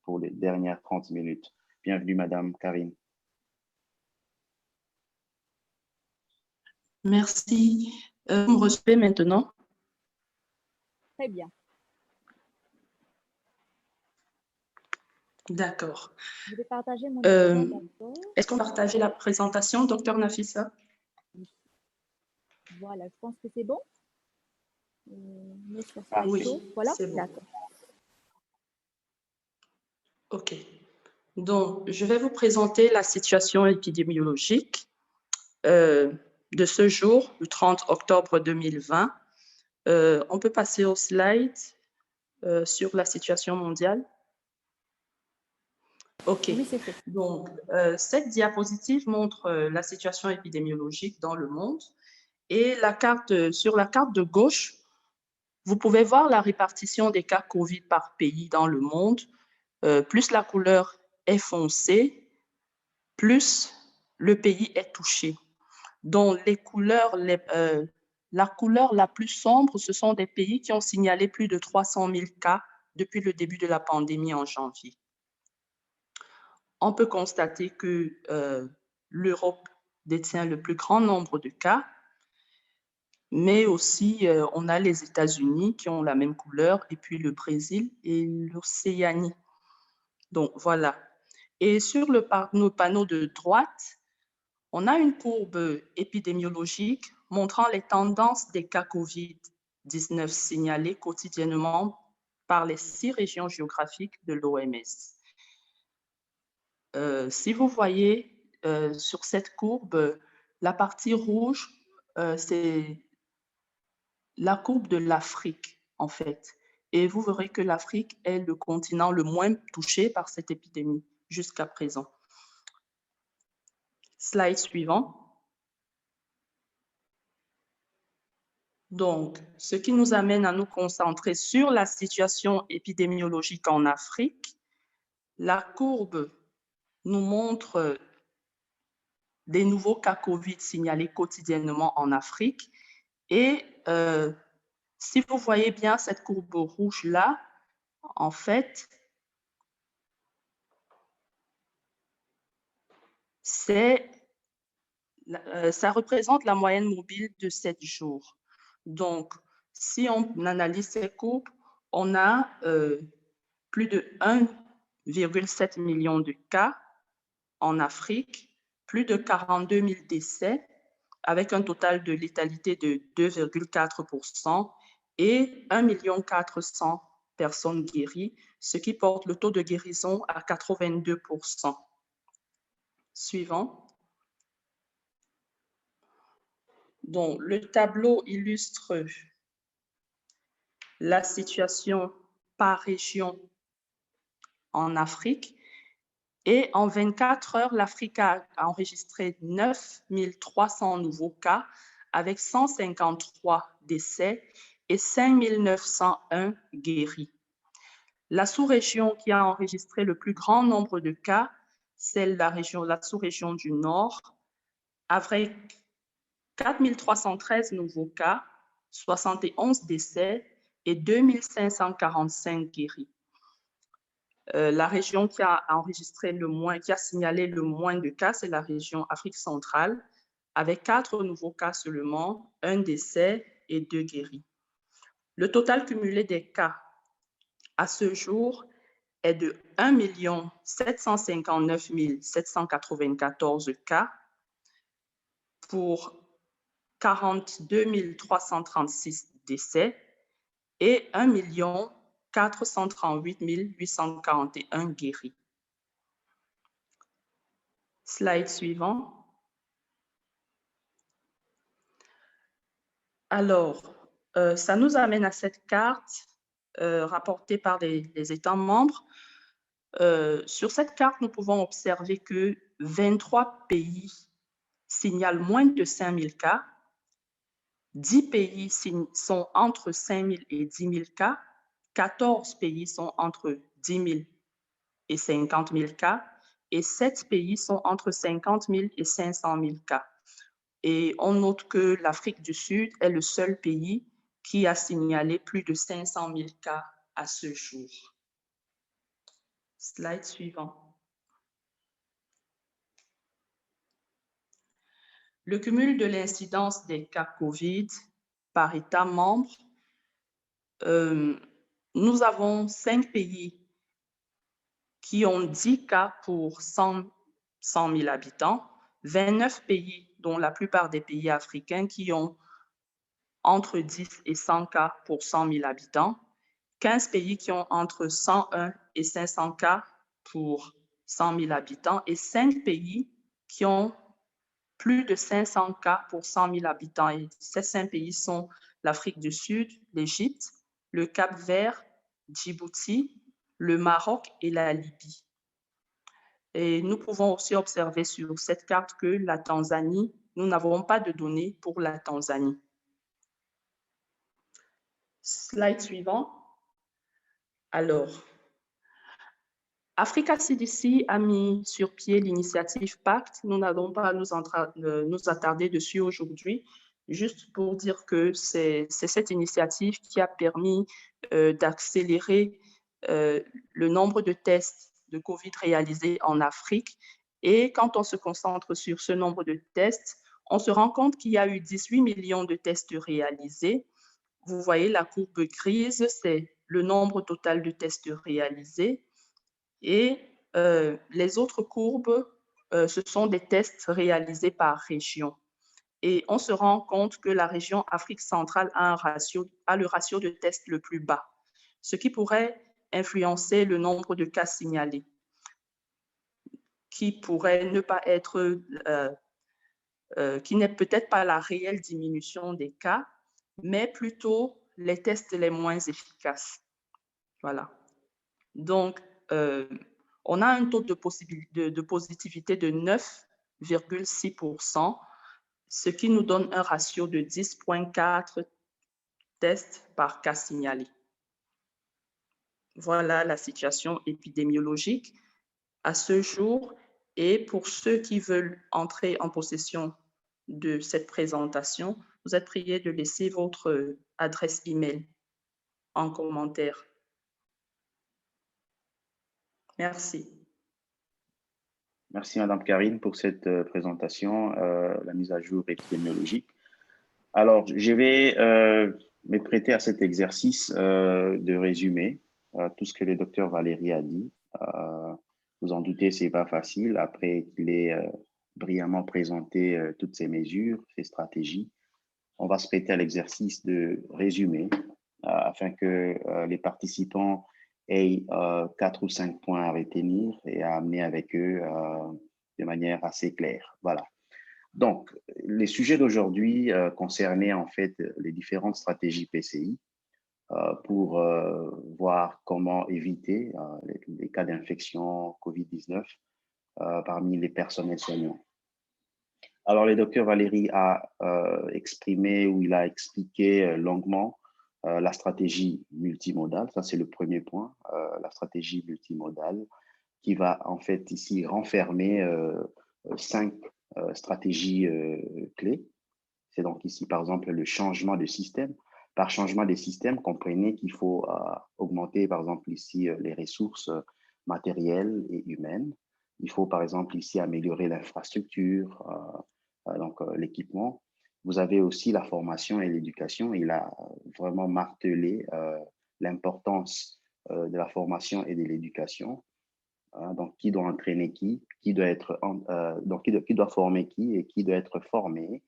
pour les dernières 30 minutes. Bienvenue, Madame Karine. Merci. Vous me recevez maintenant? Très bien. D'accord. Je vais partager mon écran d'abord. Est-ce qu'on partage la présentation, docteur Nafissa? Oui. Voilà, je pense que c'est bon. Sur Oui, slideshow. Voilà, c'est bon. d'accord. OK. Donc, je vais vous présenter la situation épidémiologique de ce jour, le 30 octobre 2020. On peut passer au slide sur la situation mondiale. OK. Oui, c'est fait. Donc, cette diapositive montre la situation épidémiologique dans le monde. Et sur la carte de gauche, vous pouvez voir la répartition des cas COVID par pays dans le monde. Plus la couleur est foncée, plus le pays est touché. Donc, la couleur la plus sombre, ce sont des pays qui ont signalé plus de 300 000 cas depuis le début de la pandémie en janvier. On peut constater que l'Europe détient le plus grand nombre de cas, mais aussi on a les États-Unis qui ont la même couleur, et puis le Brésil et l'Océanie. Donc, voilà. Et sur nos panneaux de droite, on a une courbe épidémiologique montrant les tendances des cas COVID-19 signalés quotidiennement par les 6 régions géographiques de l'OMS. Si vous voyez sur cette courbe, la partie rouge, c'est la courbe de l'Afrique, en fait. Et vous verrez que l'Afrique est le continent le moins touché par cette épidémie jusqu'à présent. Slide suivant. Donc, ce qui nous amène à nous concentrer sur la situation épidémiologique en Afrique. La courbe nous montre des nouveaux cas COVID signalés quotidiennement en Afrique. Et si vous voyez bien cette courbe rouge-là, en fait, ça représente la moyenne mobile de 7 jours. Donc, si on analyse ces courbes, on a plus de 1,7 million de cas en Afrique, plus de 42 000 décès, avec un total de létalité de 2,4% et 1,4 million de personnes guéries, ce qui porte le taux de guérison à 82%. Suivant. Donc, le tableau illustre la situation par région en Afrique. Et en 24 heures, l'Afrique a enregistré 9 300 nouveaux cas avec 153 décès et 5 901 guéris. La sous-région qui a enregistré le plus grand nombre de cas, c'est la sous-région du Nord, avec 4 313 nouveaux cas, 71 décès et 2 545 guéris. La région qui a enregistré qui a signalé le moins de cas, c'est la région Afrique centrale, avec 4 nouveaux cas seulement, 1 décès et 2 guéris. Le total cumulé des cas à ce jour est de 1 759 794 cas pour 42 336 décès et 1 438 841 guéris. Slide suivant. Alors, ça nous amène à cette carte rapportée par les États membres. Sur cette carte, nous pouvons observer que 23 pays signalent moins de 5 000 cas, 10 pays sont entre 5 000 et 10 000 cas, 14 pays sont entre 10 000 et 50 000 cas, et 7 pays sont entre 50 000 et 500 000 cas. Et on note que l'Afrique du Sud est le seul pays qui a signalé plus de 500 000 cas à ce jour. Slide suivant. Le cumul de l'incidence des cas COVID par État membre, nous avons 5 pays qui ont 10 cas pour 100 000 habitants, 29 pays, dont la plupart des pays africains, qui ont entre 10 et 100 cas pour 100 000 habitants, 15 pays qui ont entre 101 et 500 cas pour 100 000 habitants et 5 pays qui ont plus de 500 cas pour 100 000 habitants. Et ces 5 pays sont l'Afrique du Sud, l'Égypte, le Cap-Vert, Djibouti, le Maroc et la Libye. Et nous pouvons aussi observer sur cette carte que la Tanzanie, nous n'avons pas de données pour la Tanzanie. Slide suivant. Alors, Africa CDC a mis sur pied l'initiative PACT. Nous n'allons pas nous attarder dessus aujourd'hui, juste pour dire que c'est cette initiative qui a permis d'accélérer le nombre de tests de COVID réalisés en Afrique. Et quand on se concentre sur ce nombre de tests, on se rend compte qu'il y a eu 18 millions de tests réalisés. Vous voyez la courbe grise, c'est le nombre total de tests réalisés. Et les autres courbes, ce sont des tests réalisés par région. Et on se rend compte que la région Afrique centrale a le ratio de tests le plus bas, ce qui pourrait influencer le nombre de cas signalés, qui pourrait ne pas être, qui n'est peut-être pas la réelle diminution des cas, mais plutôt les tests les moins efficaces. Voilà. Donc, on a un taux de positivité de 9,6%, ce qui nous donne un ratio de 10,4 tests par cas signalé. Voilà la situation épidémiologique à ce jour. Et pour ceux qui veulent entrer en possession de cette présentation, vous êtes priés de laisser votre adresse email en commentaire. Merci. Merci, Madame Karine, pour cette présentation, la mise à jour épidémiologique. Alors, je vais me prêter à cet exercice de résumé tout ce que le docteur Valérie a dit. Vous en doutez, ce n'est pas facile. Après qu'il ait brillamment présenté toutes ces mesures, ces stratégies, on va se prêter à l'exercice de résumé afin que les participants aient 4 ou 5 points à retenir et à amener avec eux de manière assez claire. Voilà. Donc, les sujets d'aujourd'hui concernaient en fait les différentes stratégies PCI pour voir comment éviter les cas d'infection COVID-19 parmi les personnels soignants. Alors, le docteur Valérie a exprimé ou il a expliqué longuement la stratégie multimodale. Ça, c'est le premier point, la stratégie multimodale qui va en fait ici renfermer 5 stratégies clés. C'est donc ici, par exemple, le changement de système. Par changement de système, comprenez qu'il faut augmenter, par exemple, ici, les ressources matérielles et humaines. Il faut, par exemple, ici, améliorer l'infrastructure, donc l'équipement. Vous avez aussi la formation et l'éducation. Il a vraiment martelé l'importance de la formation et de l'éducation. Donc, qui doit entraîner qui doit être, donc qui doit former qui et qui doit être formé.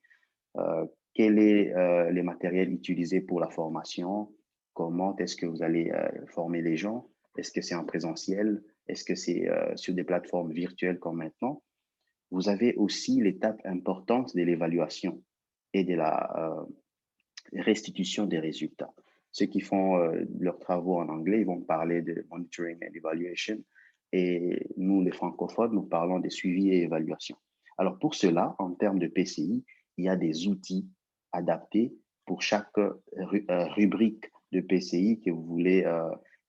Quels sont les matériels utilisés pour la formation? Comment est-ce que vous allez former les gens? Est-ce que c'est en présentiel? Est-ce que c'est sur des plateformes virtuelles comme maintenant? Vous avez aussi l'étape importante de l'évaluation et de la restitution des résultats. Ceux qui font leurs travaux en anglais, ils vont parler de monitoring and evaluation. Et nous, les francophones, nous parlons de suivi et évaluation. Alors, pour cela, en termes de PCI, il y a des outils adaptés pour chaque rubrique de PCI que vous voulez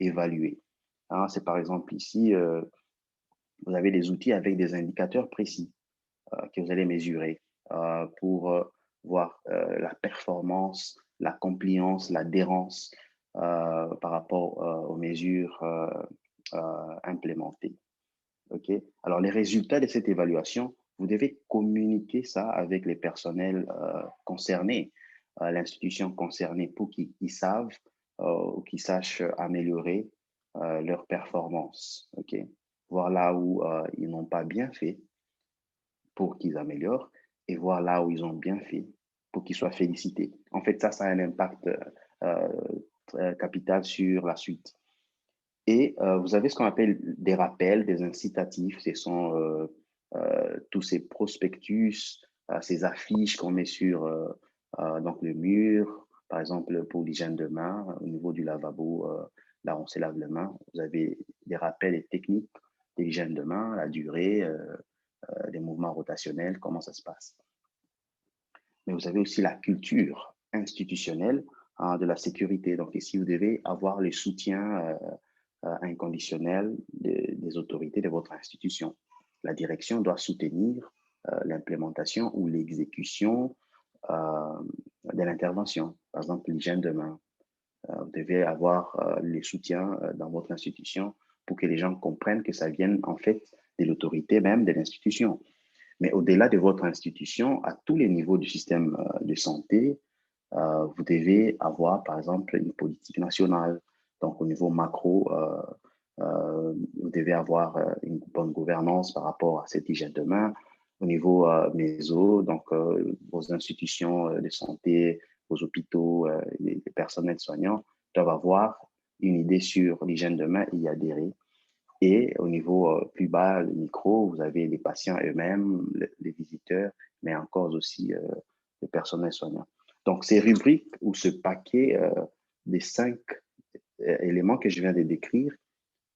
évaluer. Hein, c'est par exemple ici, vous avez des outils avec des indicateurs précis que vous allez mesurer pour voir la performance, la compliance, l'adhérence par rapport aux mesures implémentées. Okay? Alors, les résultats de cette évaluation, vous devez communiquer ça avec les personnels concernés, l'institution concernée, pour qu'ils savent ou qu'ils sachent améliorer leur performance. OK? Voir là où ils n'ont pas bien fait pour qu'ils améliorent et voir là où ils ont bien fait pour qu'ils soient félicités. En fait, ça a un impact capital sur la suite. Et vous avez ce qu'on appelle des rappels, des incitatifs. Ce sont tous ces prospectus, ces affiches qu'on met sur donc le mur, par exemple pour l'hygiène de main, au niveau du lavabo, là on se lave les mains. Vous avez des rappels et techniques de l'hygiène de main, la durée, les mouvements rotationnels, comment ça se passe. Mais vous avez aussi la culture institutionnelle de la sécurité. Donc ici, vous devez avoir le soutien inconditionnel des autorités de votre institution. La direction doit soutenir l'implémentation ou l'exécution de l'intervention. Par exemple, l'hygiène de main. Vous devez avoir les soutiens dans votre institution pour que les gens comprennent que ça vienne en fait de l'autorité même de l'institution. Mais au-delà de votre institution, à tous les niveaux du système de santé, vous devez avoir, par exemple, une politique nationale. Donc, au niveau macro, vous devez avoir une bonne gouvernance par rapport à cette hygiène de main. Au niveau méso, donc vos institutions de santé, vos hôpitaux, les personnels soignants doivent avoir une idée sur l'hygiène de main et y adhérer. Et au niveau plus bas, le micro, vous avez les patients eux-mêmes, les visiteurs, mais encore aussi le personnel soignant. Donc, ces rubriques ou ce paquet des 5 éléments que je viens de décrire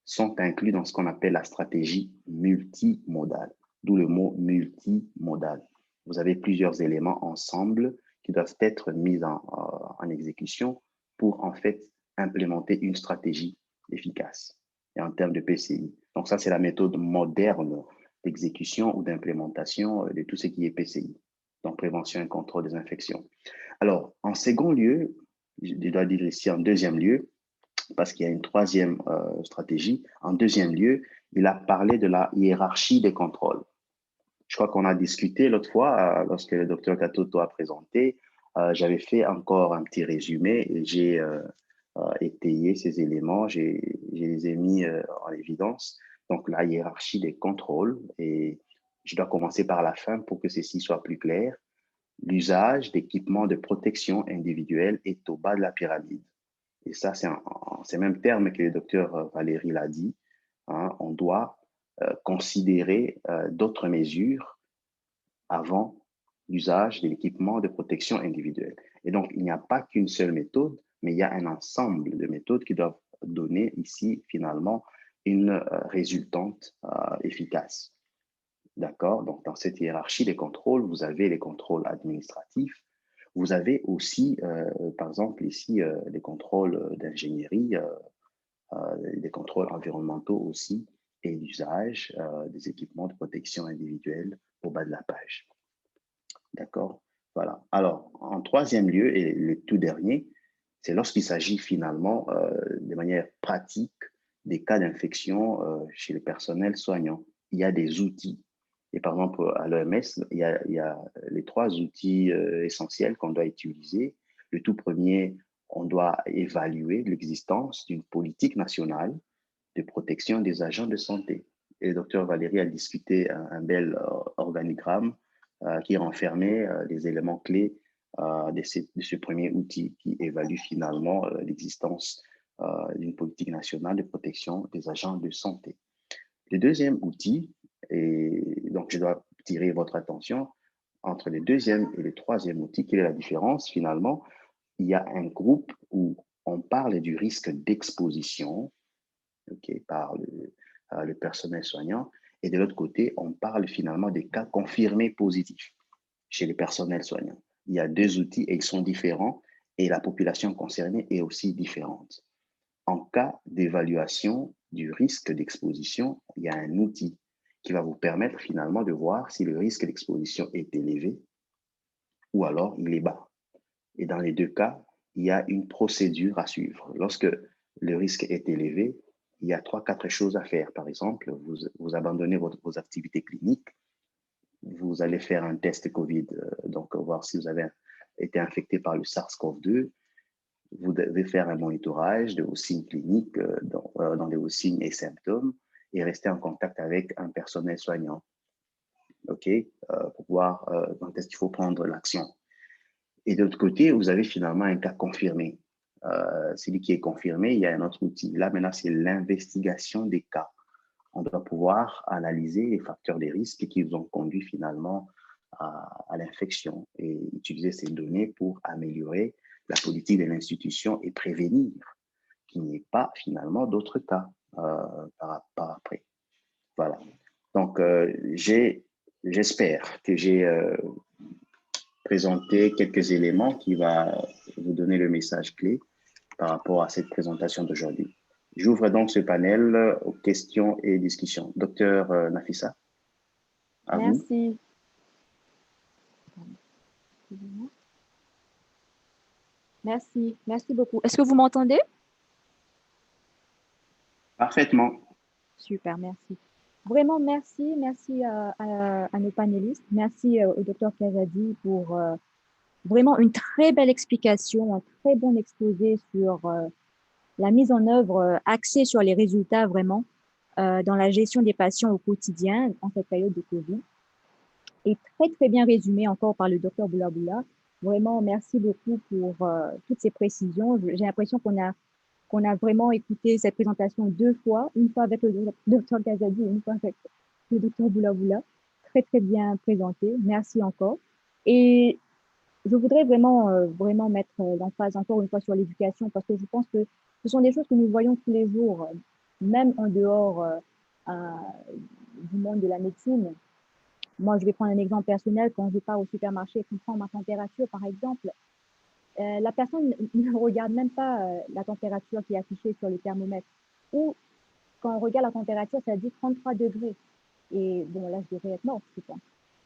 sont inclus dans ce qu'on appelle la stratégie multimodale, d'où le mot multimodal. Vous avez plusieurs éléments ensemble qui doivent être mis en exécution pour en fait implémenter une stratégie efficace et en termes de PCI. Donc ça, c'est la méthode moderne d'exécution ou d'implémentation de tout ce qui est PCI, donc prévention et contrôle des infections. Alors, en second lieu, je dois dire ici en deuxième lieu, parce qu'il y a une troisième stratégie. En deuxième lieu, il a parlé de la hiérarchie des contrôles. Je crois qu'on a discuté l'autre fois, lorsque le docteur Katoto a présenté, j'avais fait encore un petit résumé et j'ai étayé ces éléments, je les ai mis en évidence. Donc, la hiérarchie des contrôles, et je dois commencer par la fin pour que ceci soit plus clair. L'usage d'équipements de protection individuelle est au bas de la pyramide. Et ça, c'est ces mêmes termes que le docteur Valérie l'a dit. Hein, on doit considérer d'autres mesures avant l'usage de l'équipement de protection individuelle. Et donc, il n'y a pas qu'une seule méthode, mais il y a un ensemble de méthodes qui doivent donner ici, finalement, une résultante efficace. D'accord? Donc, dans cette hiérarchie des contrôles, vous avez les contrôles administratifs. Vous avez aussi, par exemple, ici, les contrôles d'ingénierie, des contrôles environnementaux aussi, et l'usage des équipements de protection individuelle au bas de la page. D'accord? Voilà. Alors, en troisième lieu, et le tout dernier, c'est lorsqu'il s'agit finalement, de manière pratique, des cas d'infection chez les personnels soignants. Il y a des outils. Et par exemple, à l'OMS, il y a les 3 outils essentiels qu'on doit utiliser. Le tout premier, on doit évaluer l'existence d'une politique nationale de protection des agents de santé. Et le docteur Valérie a discuté un bel organigramme qui renfermait les éléments clés de ce premier outil qui évalue finalement l'existence d'une politique nationale de protection des agents de santé. Le deuxième outil, et donc je dois tirer votre attention entre le deuxième et le troisième outil, quelle est la différence finalement? Il y a un groupe où on parle du risque d'exposition par le personnel soignant, et de l'autre côté, on parle finalement des cas confirmés positifs chez les personnels soignants. Il y a 2 outils et ils sont différents et la population concernée est aussi différente. En cas d'évaluation du risque d'exposition, il y a un outil qui va vous permettre finalement de voir si le risque d'exposition est élevé ou alors il est bas. Et dans les 2 cas, il y a une procédure à suivre. Lorsque le risque est élevé, il y a 3-4 choses à faire. Par exemple, vous abandonnez vos activités cliniques, vous allez faire un test COVID, donc voir si vous avez été infecté par le SARS-CoV-2. Vous devez faire un monitorage de vos signes cliniques, dans les signes et symptômes, et rester en contact avec un personnel soignant, OK, pour voir quand est-ce qu'il faut prendre l'action. Et de l'autre côté, vous avez finalement un cas confirmé. Celui qui est confirmé, il y a un autre outil. Là, maintenant, c'est l'investigation des cas. On doit pouvoir analyser les facteurs des risques qui vous ont conduit finalement à l'infection et utiliser ces données pour améliorer la politique de l'institution et prévenir qu'il n'y ait pas finalement d'autres cas par après. Voilà. Donc, j'espère que j'ai présenté quelques éléments qui va vous donner le message clé par rapport à cette présentation d'aujourd'hui. J'ouvre donc ce panel aux questions et discussions. Docteur Nafissa, à vous. Merci. Merci beaucoup. Est-ce que vous m'entendez? Parfaitement. Super, merci. Vraiment, merci à nos panélistes. Merci au docteur Kazadi pour vraiment une très belle explication, un très bon exposé sur la mise en œuvre axée sur les résultats vraiment dans la gestion des patients au quotidien en cette période de Covid. Et très bien résumé encore par le docteur Boulaboula. Vraiment, merci beaucoup pour toutes ces précisions. J'ai l'impression qu'on a vraiment écouté cette présentation 2 fois, une fois avec le docteur Kazadi et une fois avec le docteur Boulaboula. Très bien présenté. Merci encore. Et je voudrais vraiment mettre l'emphase encore une fois sur l'éducation parce que je pense que ce sont des choses que nous voyons tous les jours, même en dehors du monde de la médecine. Moi, je vais prendre un exemple personnel. Quand je pars au supermarché et qu'on prend ma température, par exemple, la personne ne regarde même pas la température qui est affichée sur le thermomètre. Ou quand on regarde la température, ça dit 33 degrés. Et bon, là, je devrais être morte, je pense.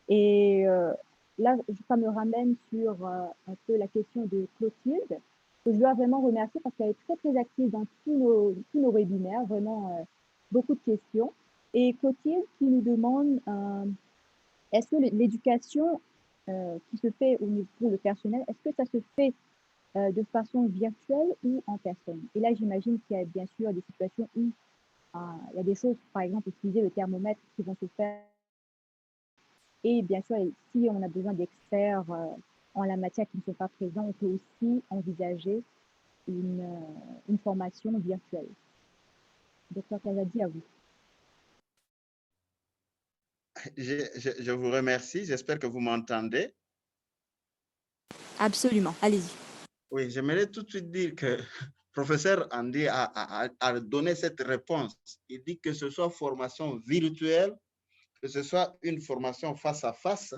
Et là, ça me ramène sur un peu la question de Clotilde, que je dois vraiment remercier parce qu'elle est très active dans tous nos webinaires, vraiment beaucoup de questions. Et Clotilde qui nous demande est-ce que l'éducation qui se fait pour le personnel, est-ce que ça se fait de façon virtuelle ou en personne? Et là, j'imagine qu'il y a bien sûr des situations où il y a des choses, par exemple, utiliser le thermomètre qui vont se faire. Et bien sûr, si on a besoin d'experts en la matière qui ne sont pas présents, on peut aussi envisager une formation virtuelle. Docteur Kazadi, à vous. Je vous remercie. J'espère que vous m'entendez. Absolument. Allez-y. Oui, j'aimerais tout de suite dire que le professeur Andy a donné cette réponse. Il dit que ce soit formation virtuelle, que ce soit une formation face à face,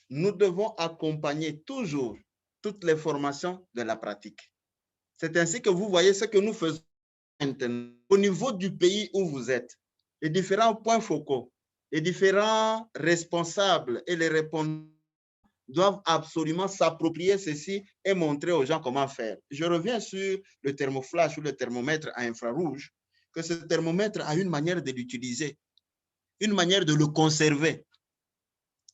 nous devons accompagner toujours toutes les formations de la pratique. C'est ainsi que vous voyez ce que nous faisons maintenant. Au niveau du pays où vous êtes, les différents points focaux, les différents responsables et les répondants doivent absolument s'approprier ceci et montrer aux gens comment faire. Je reviens sur le thermoflash ou le thermomètre à infrarouge, que ce thermomètre a une manière de l'utiliser, une manière de le conserver.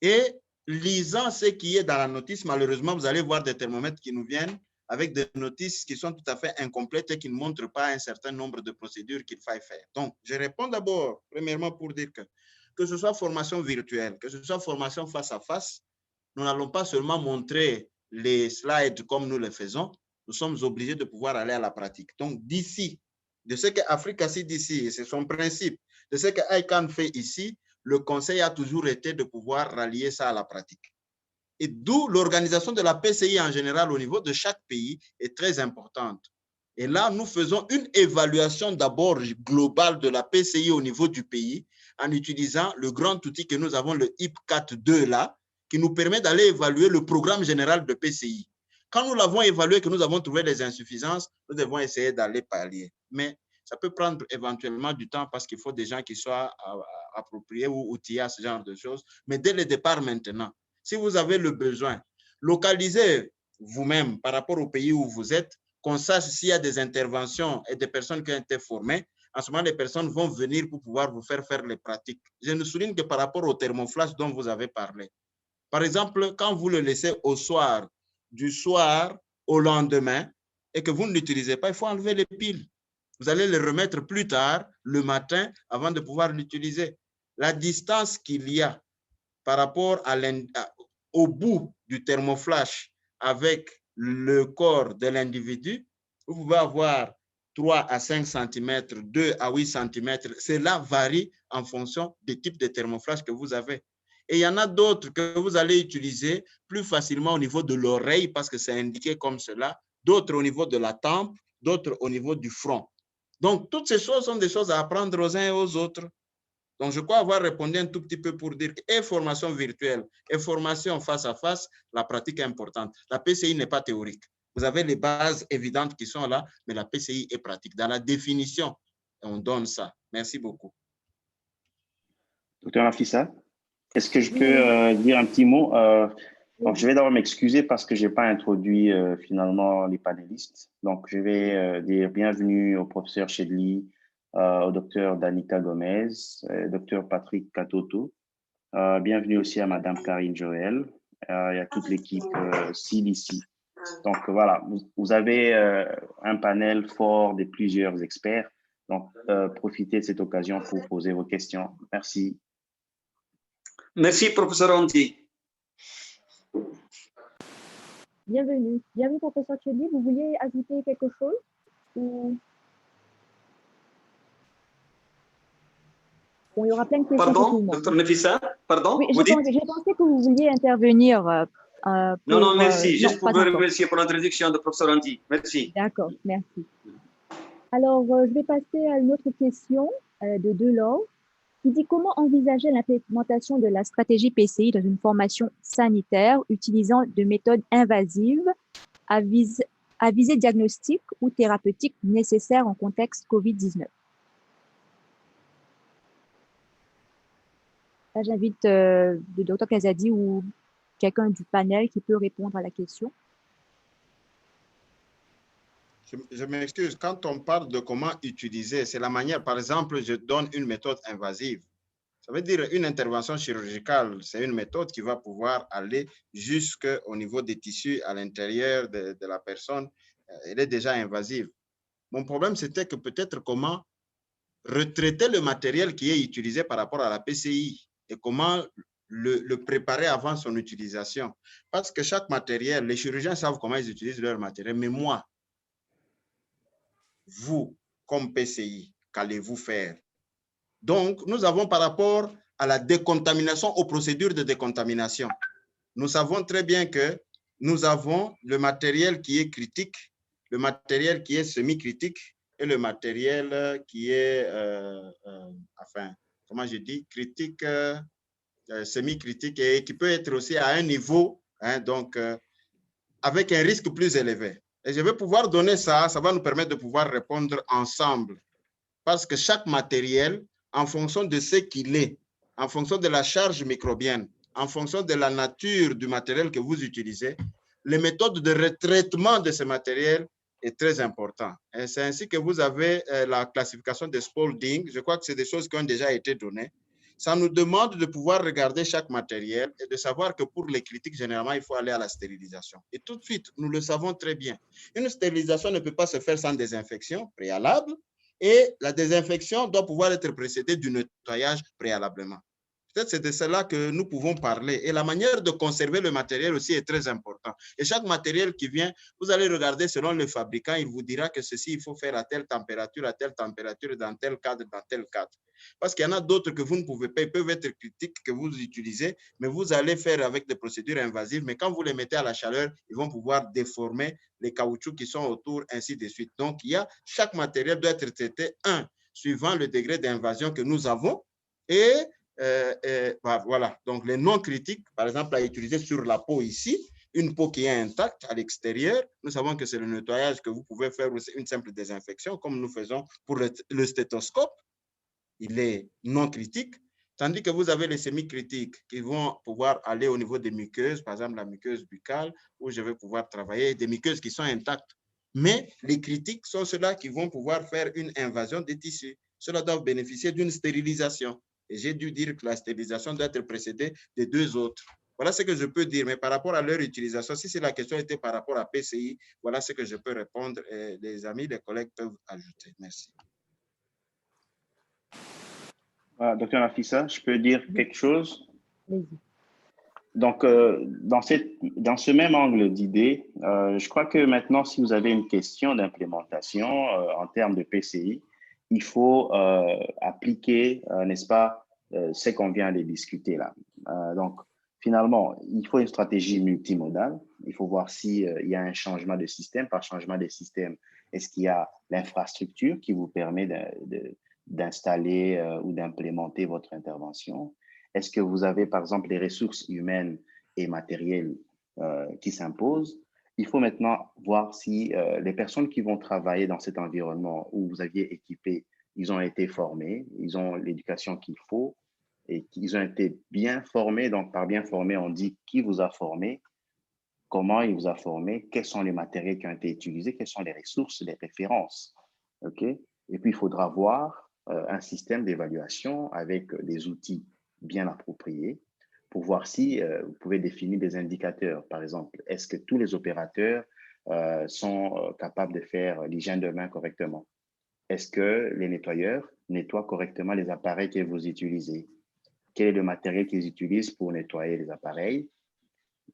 Et lisant ce qui est dans la notice, malheureusement, vous allez voir des thermomètres qui nous viennent avec des notices qui sont tout à fait incomplètes et qui ne montrent pas un certain nombre de procédures qu'il faille faire. Donc, je réponds d'abord, premièrement, pour dire que ce soit formation virtuelle, que ce soit formation face à face, nous n'allons pas seulement montrer les slides comme nous le faisons, nous sommes obligés de pouvoir aller à la pratique. Donc, d'ici, de ce que Africa CDC, c'est son principe, de ce que ICANN fait ici, le conseil a toujours été de pouvoir rallier ça à la pratique. Et d'où l'organisation de la PCI en général au niveau de chaque pays est très importante. Et là, nous faisons une évaluation d'abord globale de la PCI au niveau du pays en utilisant le grand outil que nous avons, le HIP4.2 là, qui nous permet d'aller évaluer le programme général de PCI. Quand nous l'avons évalué, que nous avons trouvé des insuffisances, nous devons essayer d'aller pallier. Mais ça peut prendre éventuellement du temps parce qu'il faut des gens qui soient appropriés ou outillés à ce genre de choses. Mais dès le départ maintenant, si vous avez le besoin, localisez vous-même par rapport au pays où vous êtes, qu'on sache s'il y a des interventions et des personnes qui ont été formées. En ce moment, les personnes vont venir pour pouvoir vous faire les pratiques. Je ne souligne que par rapport au thermoflash dont vous avez parlé. Par exemple, quand vous le laissez au soir, du soir au lendemain, et que vous ne l'utilisez pas, il faut enlever les piles. Vous allez les remettre plus tard, le matin, avant de pouvoir l'utiliser. La distance qu'il y a par rapport au bout du thermoflash avec le corps de l'individu, vous pouvez avoir 3 à 5 cm, 2 à 8 cm. Cela varie en fonction du type de thermoflash que vous avez. Et il y en a d'autres que vous allez utiliser plus facilement au niveau de l'oreille parce que c'est indiqué comme cela, d'autres au niveau de la tempe, d'autres au niveau du front. Donc, toutes ces choses sont des choses à apprendre aux uns et aux autres. Donc, je crois avoir répondu un tout petit peu pour dire que formation virtuelle et formation face à face, la pratique est importante. La PCI n'est pas théorique. Vous avez les bases évidentes qui sont là, mais la PCI est pratique. Dans la définition, on donne ça. Merci beaucoup. Docteur Nafissa, est-ce que je peux dire un petit mot? Donc, je vais d'abord m'excuser parce que je n'ai pas introduit finalement les panélistes. Donc, je vais dire bienvenue au professeur Chedli, au docteur Danica Gomez, docteur Patrick Katoto. Bienvenue aussi à Madame Karine Joël et à toute l'équipe CDC. Donc, voilà, vous avez un panel fort de plusieurs experts. Donc, profitez de cette occasion pour poser vos questions. Merci. Merci, professeur Andy. Bienvenue. Bienvenue, professeur Chedli. Vous vouliez ajouter quelque chose ou... Bon, il y aura plein de questions. Pardon, docteur Nafissa, pardon. Oui, j'ai pensé que vous vouliez intervenir. Non, merci. Juste pour vous remercier pour l'introduction de professeur Andy. Merci. D'accord, merci. Alors, je vais passer à une autre question de Delors, qui dit comment envisager l'implémentation de la stratégie PCI dans une formation sanitaire utilisant de méthodes invasives à visée diagnostique ou thérapeutique nécessaires en contexte COVID-19. Là, j'invite le docteur Kazadi ou quelqu'un du panel qui peut répondre à la question. Je m'excuse, quand on parle de comment utiliser, c'est la manière, par exemple, je donne une méthode invasive. Ça veut dire une intervention chirurgicale, c'est une méthode qui va pouvoir aller jusqu'au niveau des tissus à l'intérieur de la personne. Elle est déjà invasive. Mon problème, c'était que peut-être comment retraiter le matériel qui est utilisé par rapport à la PCI et comment le préparer avant son utilisation. Parce que chaque matériel, les chirurgiens savent comment ils utilisent leur matériel, mais moi, vous, comme PCI, qu'allez-vous faire? Donc, nous avons par rapport à la décontamination, aux procédures de décontamination, nous savons très bien que nous avons le matériel qui est critique, le matériel qui est semi-critique et le matériel qui est, enfin, comment je dis, critique, semi-critique et qui peut être aussi à un niveau, hein, donc, avec un risque plus élevé. Et je vais pouvoir donner ça, ça va nous permettre de pouvoir répondre ensemble. Parce que chaque matériel, en fonction de ce qu'il est, en fonction de la charge microbienne, en fonction de la nature du matériel que vous utilisez, les méthodes de retraitement de ce matériel est très important. Et c'est ainsi que vous avez la classification de Spalding. Je crois que c'est des choses qui ont déjà été données. Ça nous demande de pouvoir regarder chaque matériel et de savoir que pour les critiques, généralement, il faut aller à la stérilisation. Et tout de suite, nous le savons très bien. Une stérilisation ne peut pas se faire sans désinfection préalable et la désinfection doit pouvoir être précédée du nettoyage préalablement. Peut-être c'est de cela que nous pouvons parler. Et la manière de conserver le matériel aussi est très importante. Et chaque matériel qui vient, vous allez regarder selon le fabricant, il vous dira que ceci, il faut faire à telle température, dans tel cadre, dans tel cadre. Parce qu'il y en a d'autres que vous ne pouvez pas, ils peuvent être critiques que vous utilisez, mais vous allez faire avec des procédures invasives. Mais quand vous les mettez à la chaleur, ils vont pouvoir déformer les caoutchoucs qui sont autour, ainsi de suite. Donc, chaque matériel doit être traité, suivant le degré d'invasion que nous avons. Et voilà, donc les non critiques, par exemple, à utiliser sur la peau ici, une peau qui est intacte à l'extérieur, nous savons que c'est le nettoyage que vous pouvez faire, une simple désinfection, comme nous faisons pour le stéthoscope. Il est non critique, tandis que vous avez les semi-critiques qui vont pouvoir aller au niveau des muqueuses, par exemple la muqueuse buccale, où je vais pouvoir travailler, des muqueuses qui sont intactes. Mais les critiques sont ceux-là qui vont pouvoir faire une invasion des tissus. Ceux-là doivent bénéficier d'une stérilisation. Et j'ai dû dire que la stérilisation doit être précédée des 2 autres. Voilà ce que je peux dire. Mais par rapport à leur utilisation, si la question était par rapport à PCI, voilà ce que je peux répondre. Et les amis, les collègues peuvent ajouter. Merci. Docteur Nafissa, je peux dire quelque chose? Vas-y. Donc, dans ce même angle d'idée, je crois que maintenant, si vous avez une question d'implémentation en termes de PCI, il faut appliquer, n'est-ce pas, ce qu'on vient de discuter là. Donc, finalement, il faut une stratégie multimodale. Il faut voir s'il y a un changement de système. Par changement de système, est-ce qu'il y a l'infrastructure qui vous permet d'installer ou d'implémenter votre intervention? Est-ce que vous avez, par exemple, les ressources humaines et matérielles qui s'imposent? Il faut maintenant voir si les personnes qui vont travailler dans cet environnement où vous aviez équipé, ils ont été formés, ils ont l'éducation qu'il faut et qu'ils ont été bien formés. Donc, par bien formés, on dit qui vous a formé, comment il vous a formé, quels sont les matériels qui ont été utilisés, quelles sont les ressources, les références. OK? Et puis, il faudra voir un système d'évaluation avec des outils bien appropriés pour voir si vous pouvez définir des indicateurs. Par exemple, est-ce que tous les opérateurs sont capables de faire l'hygiène de main correctement? Est-ce que les nettoyeurs nettoient correctement les appareils que vous utilisez? Quel est le matériel qu'ils utilisent pour nettoyer les appareils?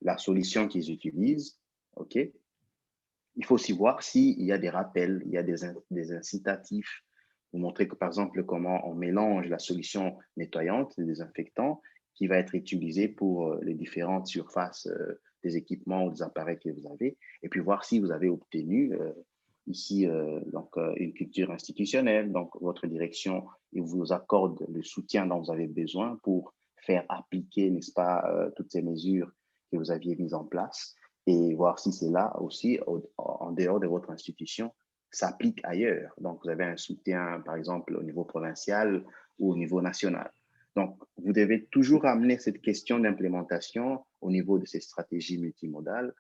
La solution qu'ils utilisent, OK? Il faut aussi voir s'il y a des rappels, il y a des incitatifs. Vous montrez que, par exemple, comment on mélange la solution nettoyante, le désinfectant, qui va être utilisé pour les différentes surfaces des équipements ou des appareils que vous avez, et puis voir si vous avez obtenu ici une culture institutionnelle. Donc, votre direction vous accorde le soutien dont vous avez besoin pour faire appliquer, n'est-ce pas, toutes ces mesures que vous aviez mises en place, et voir si c'est là aussi, en dehors de votre institution, s'applique ailleurs. Donc, vous avez un soutien, par exemple, au niveau provincial ou au niveau national. Donc, vous devez toujours amener cette question d'implémentation au niveau de ces stratégies multimodales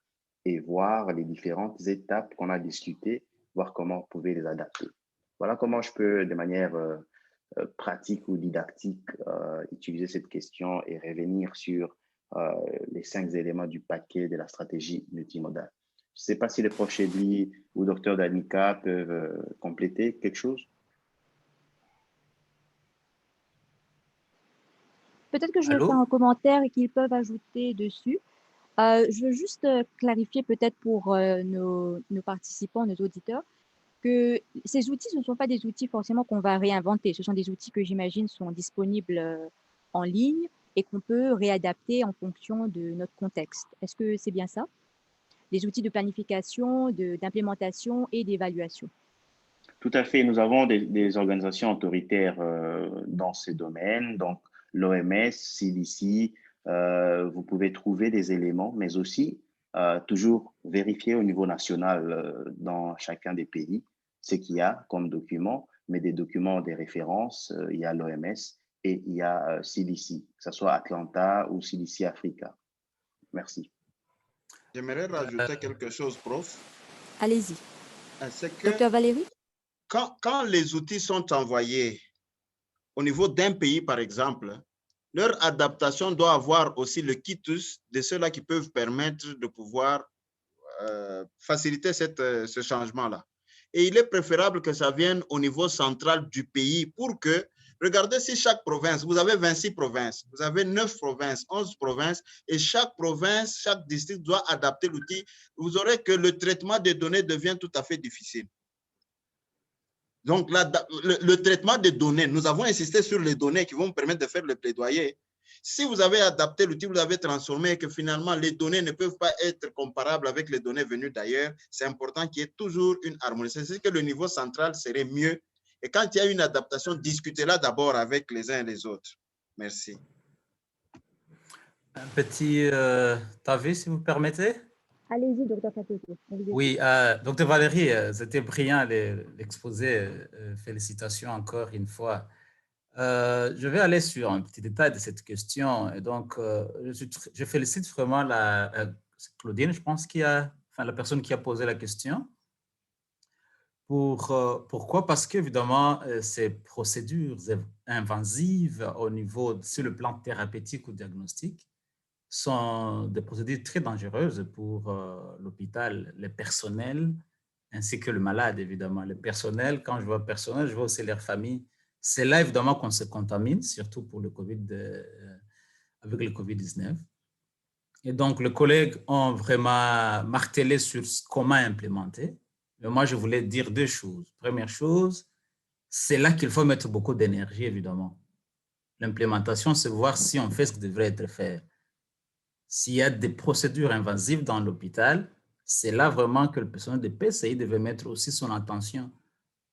et voir les différentes étapes qu'on a discutées, voir comment vous pouvez les adapter. Voilà comment je peux, de manière pratique ou didactique, utiliser cette question et revenir sur les 5 éléments du paquet de la stratégie multimodale. Je ne sais pas si le prof Chedli ou docteur Danica peuvent compléter quelque chose. Peut-être que je vais faire un commentaire et qu'ils peuvent ajouter dessus. Je veux juste clarifier peut-être pour nos participants, nos auditeurs, que ces outils, ce ne sont pas des outils forcément qu'on va réinventer. Ce sont des outils que j'imagine sont disponibles en ligne et qu'on peut réadapter en fonction de notre contexte. Est-ce que c'est bien ça? Des outils de planification, d'implémentation et d'évaluation. Tout à fait. Nous avons des organisations autoritaires dans ces domaines, donc l'OMS, CDC. Vous pouvez trouver des éléments, mais aussi toujours vérifier au niveau national dans chacun des pays ce qu'il y a comme documents, mais des documents, des références. Il y a l'OMS et il y a CDC, que ce soit Atlanta ou CDC Africa. Merci. J'aimerais rajouter quelque chose, prof. Allez-y. Que Docteur Valérie? Quand les outils sont envoyés au niveau d'un pays, par exemple, leur adaptation doit avoir aussi le quitus de ceux-là qui peuvent permettre de pouvoir faciliter ce changement-là. Et il est préférable que ça vienne au niveau central du pays pour que, regardez si chaque province, vous avez 26 provinces, vous avez 9 provinces, 11 provinces, et chaque province, chaque district doit adapter l'outil, vous aurez que le traitement des données devient tout à fait difficile. Donc, le traitement des données, nous avons insisté sur les données qui vont permettre de faire le plaidoyer. Si vous avez adapté l'outil, vous l'avez transformé et que finalement les données ne peuvent pas être comparables avec les données venues d'ailleurs, c'est important qu'il y ait toujours une harmonisation. C'est que le niveau central serait mieux. Et quand il y a une adaptation, discutez-la d'abord avec les uns et les autres. Merci. Un petit avis, si vous permettez. Allez-y, docteur Katete. Oui, docteur Valérie, c'était brillant l'exposé. Félicitations encore une fois. Je vais aller sur un petit détail de cette question. Et donc, je félicite vraiment Claudine, je pense, la personne qui a posé la question. Pourquoi? Parce qu'évidemment, ces procédures invasives sur le plan thérapeutique ou diagnostique sont des procédures très dangereuses pour l'hôpital, les personnels, ainsi que le malade, évidemment. Le personnel, quand je vois personnel, je vois aussi leurs familles. C'est là, évidemment, qu'on se contamine, surtout pour le avec le COVID-19. Et donc, les collègues ont vraiment martelé sur comment implémenter. Mais moi, je voulais dire deux choses. Première chose, c'est là qu'il faut mettre beaucoup d'énergie, évidemment. L'implémentation, c'est voir si on fait ce qui devrait être fait. S'il y a des procédures invasives dans l'hôpital, c'est là vraiment que le personnel de PCI devait mettre aussi son attention.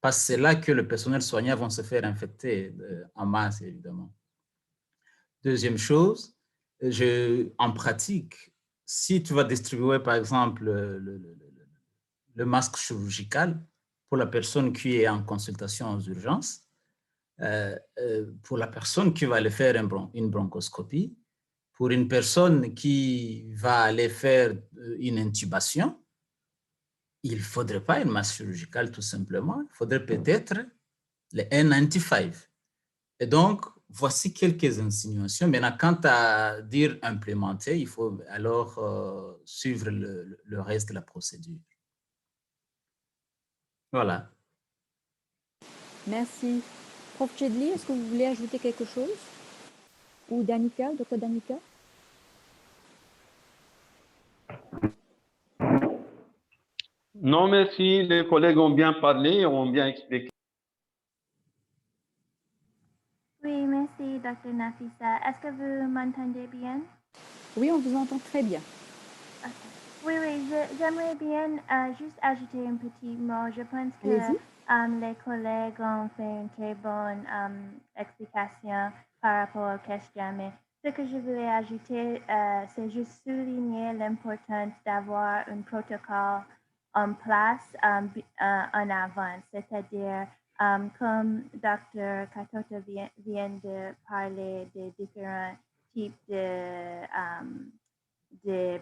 Parce que c'est là que le personnel soignant va se faire infecter en masse, évidemment. Deuxième chose, en pratique, si tu vas distribuer, par exemple, le masque chirurgical pour la personne qui est en consultation aux urgences, pour la personne qui va aller faire une bronchoscopie, pour une personne qui va aller faire une intubation, il ne faudrait pas une masque chirurgicale tout simplement, il faudrait peut-être le N95. Et donc, voici quelques insinuations. Maintenant, quant à dire implémenter, il faut alors suivre le reste de la procédure. Voilà. Merci. Prof. Chedli, est-ce que vous voulez ajouter quelque chose? Ou Danica, Dr. Danica? Non, merci. Les collègues ont bien parlé, ont bien expliqué. Oui, merci, Dr. Nafisa. Est-ce que vous m'entendez bien? Oui, on vous entend très bien. Okay. Oui, j'aimerais bien juste ajouter un petit mot. Je pense que les collègues ont fait une très bonne explication par rapport aux questions, mais ce que je voulais ajouter, c'est juste souligner l'importance d'avoir un protocole en place en avance, c'est-à-dire comme Dr. Katoto vient de parler des différents types de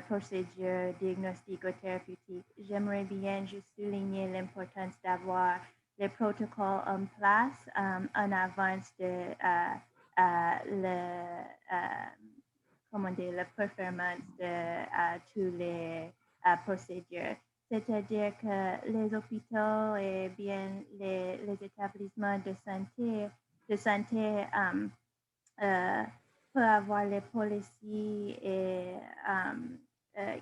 procédures diagnostico-thérapeutiques. J'aimerais bien juste souligner l'importance d'avoir les protocoles en place en avance de la performance de tous les procédures. C'est-à-dire que les hôpitaux et bien les établissements de santé peut avoir les policiers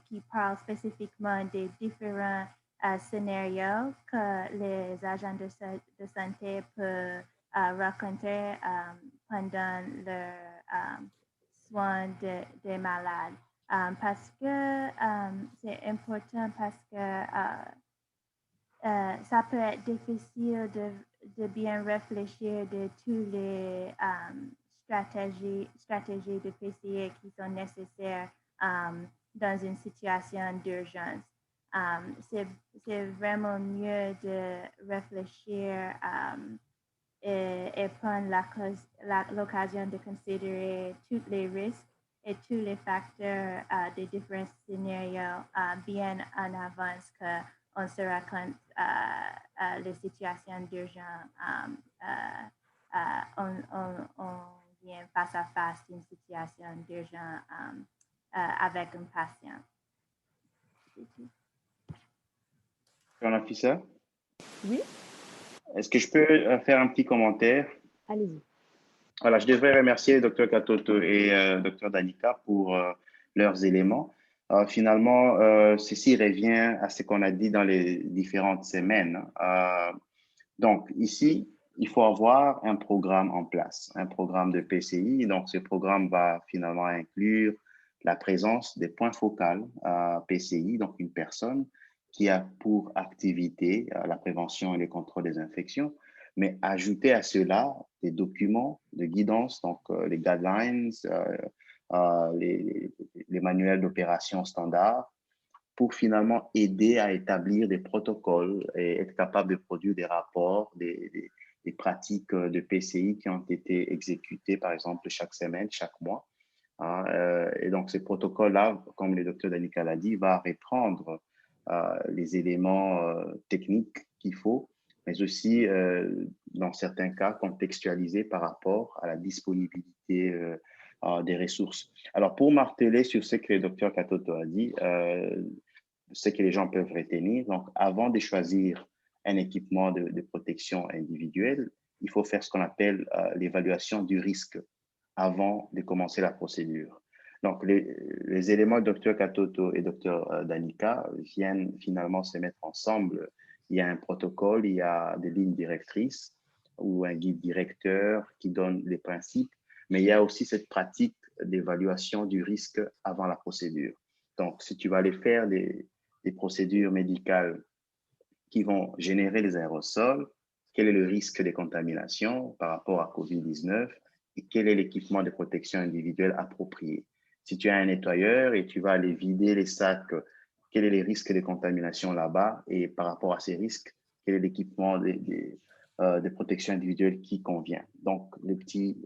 qui parlent spécifiquement des différents scénarios que les agents de santé peuvent rencontrer pendant leur soins des malades. Parce que c'est important parce que ça peut être difficile de bien réfléchir de toutes les stratégies de PCI qui sont nécessaires dans une situation d'urgence. C'est vraiment mieux de réfléchir et prendre l'occasion de considérer tous les risques et tous les facteurs des différents scénarios bien en avance qu'on se raconte les situations d'urgence. On vient face à face d'une situation d'urgence avec un patient. Nafisa? Oui. Est-ce que je peux faire un petit commentaire? Allez-y. Voilà, je devrais remercier Dr. Katoto et Dr. Danica pour leurs éléments. Finalement, ceci revient à ce qu'on a dit dans les différentes semaines. Donc, ici, il faut avoir un programme en place, un programme de PCI. Donc, ce programme va finalement inclure la présence des points focaux PCI, donc une personne qui a pour activité la prévention et le contrôle des infections, mais ajouter à cela des documents de guidance, donc les guidelines, les manuels d'opération standards, pour finalement aider à établir des protocoles et être capable de produire des rapports, des pratiques de PCI qui ont été exécutées, par exemple, chaque semaine, chaque mois. Et donc, ces protocoles-là, comme le docteur Danica l'a dit, va reprendre les éléments techniques qu'il faut, mais aussi, dans certains cas, contextualiser par rapport à la disponibilité des ressources. Alors, pour marteler sur ce que le docteur Katoto a dit, ce que les gens peuvent retenir, donc avant de choisir un équipement de protection individuelle, il faut faire ce qu'on appelle l'évaluation du risque avant de commencer la procédure. Donc, les éléments de Dr Katoto et Dr Danica viennent finalement se mettre ensemble. Il y a un protocole, il y a des lignes directrices ou un guide directeur qui donne les principes, mais il y a aussi cette pratique d'évaluation du risque avant la procédure. Donc, si tu vas aller faire des procédures médicales qui vont générer les aérosols, quel est le risque de contamination par rapport à COVID-19 et quel est l'équipement de protection individuelle approprié. Si tu as un nettoyeur et tu vas aller vider les sacs, quel est les risques de contamination là-bas et par rapport à ces risques, quel est l'équipement de protection individuelle qui convient. Donc, le petit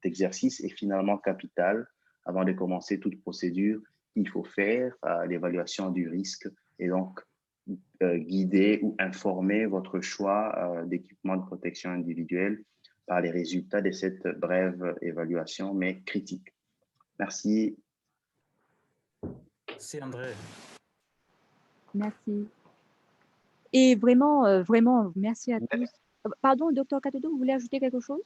exercice est finalement capital. Avant de commencer toute procédure, il faut faire l'évaluation du risque et donc guider ou informer votre choix d'équipement de protection individuelle par les résultats de cette brève évaluation, mais critique. Merci. Merci, André. Merci. Et vraiment, vraiment, merci à tous. Pardon, docteur Katoto, vous voulez ajouter quelque chose?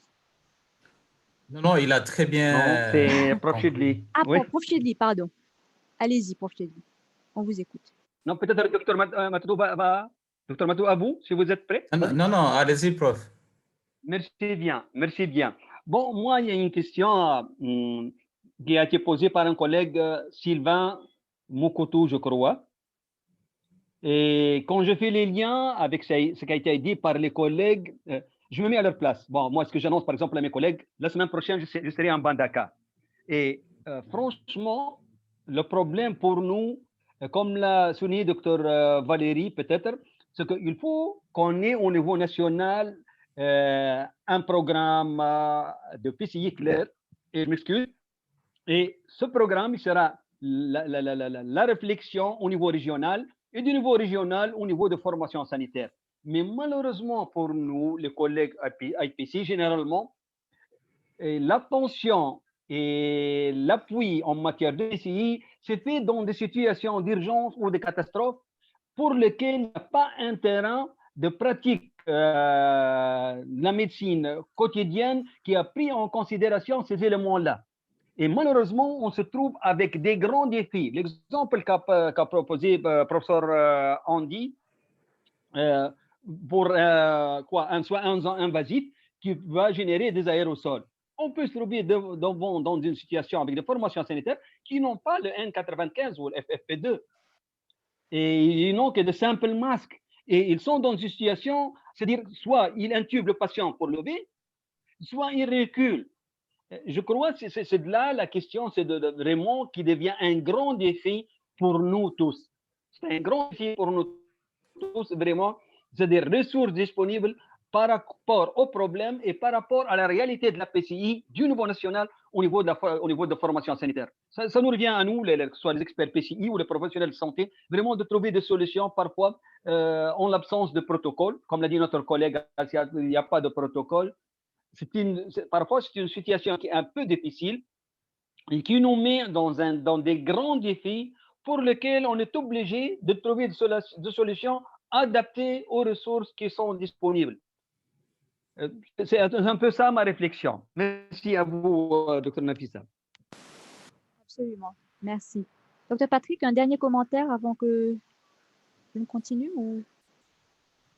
Non, il a très bien... Non, c'est Profitly. Ah, Oui. Profitly, pardon. Allez-y, Profitly. On vous écoute. Non, peut-être Dr Matou Dr Matou, à vous, si vous êtes prêt. Non, allez-y, prof. Merci bien, merci bien. Bon, moi, il y a une question qui a été posée par un collègue, Sylvain Mokoto, je crois. Et quand je fais les liens avec ce qui a été dit par les collègues, je me mets à leur place. Bon, moi, ce que j'annonce, par exemple, à mes collègues, la semaine prochaine, je serai en Bandaka. Et franchement, le problème pour nous, comme l'a souligné Dr Valérie, peut-être, c'est qu'il faut qu'on ait au niveau national un programme de PCI clair, et je m'excuse. Et ce programme, il sera la réflexion au niveau régional et du niveau régional au niveau de formation sanitaire. Mais malheureusement pour nous, les collègues IPC, généralement, l'attention et l'appui en matière de PCI c'est fait dans des situations d'urgence ou de catastrophe pour lesquelles il n'y a pas un terrain de pratique de la médecine quotidienne qui a pris en considération ces éléments-là. Et malheureusement, on se trouve avec des grands défis. L'exemple qu'a proposé le professeur Andy, pour un soin invasif qui va générer des aérosols. On peut se trouver dans une situation avec des formations sanitaires qui n'ont pas le N95 ou le FFP2. Et ils n'ont que de simples masques. Et ils sont dans une situation, c'est-à-dire soit ils intubent le patient pour lever, soit ils reculent. Je crois que c'est de là la question, c'est vraiment qui devient un grand défi pour nous tous. C'est un grand défi pour nous tous, vraiment. C'est des ressources disponibles par rapport aux problèmes et par rapport à la réalité de la PCI du niveau national au niveau de la formation sanitaire. Ça nous revient à nous, que ce soit les experts PCI ou les professionnels de santé, vraiment de trouver des solutions parfois en l'absence de protocole. Comme l'a dit notre collègue, il n'y a pas de protocole. Parfois, c'est une situation qui est un peu difficile et qui nous met dans des grands défis pour lesquels on est obligé de trouver des solutions adaptées aux ressources qui sont disponibles. C'est un peu ça ma réflexion. Merci à vous, Dr Nafissa. Absolument, merci. Dr Patrick, un dernier commentaire avant que je continue ou...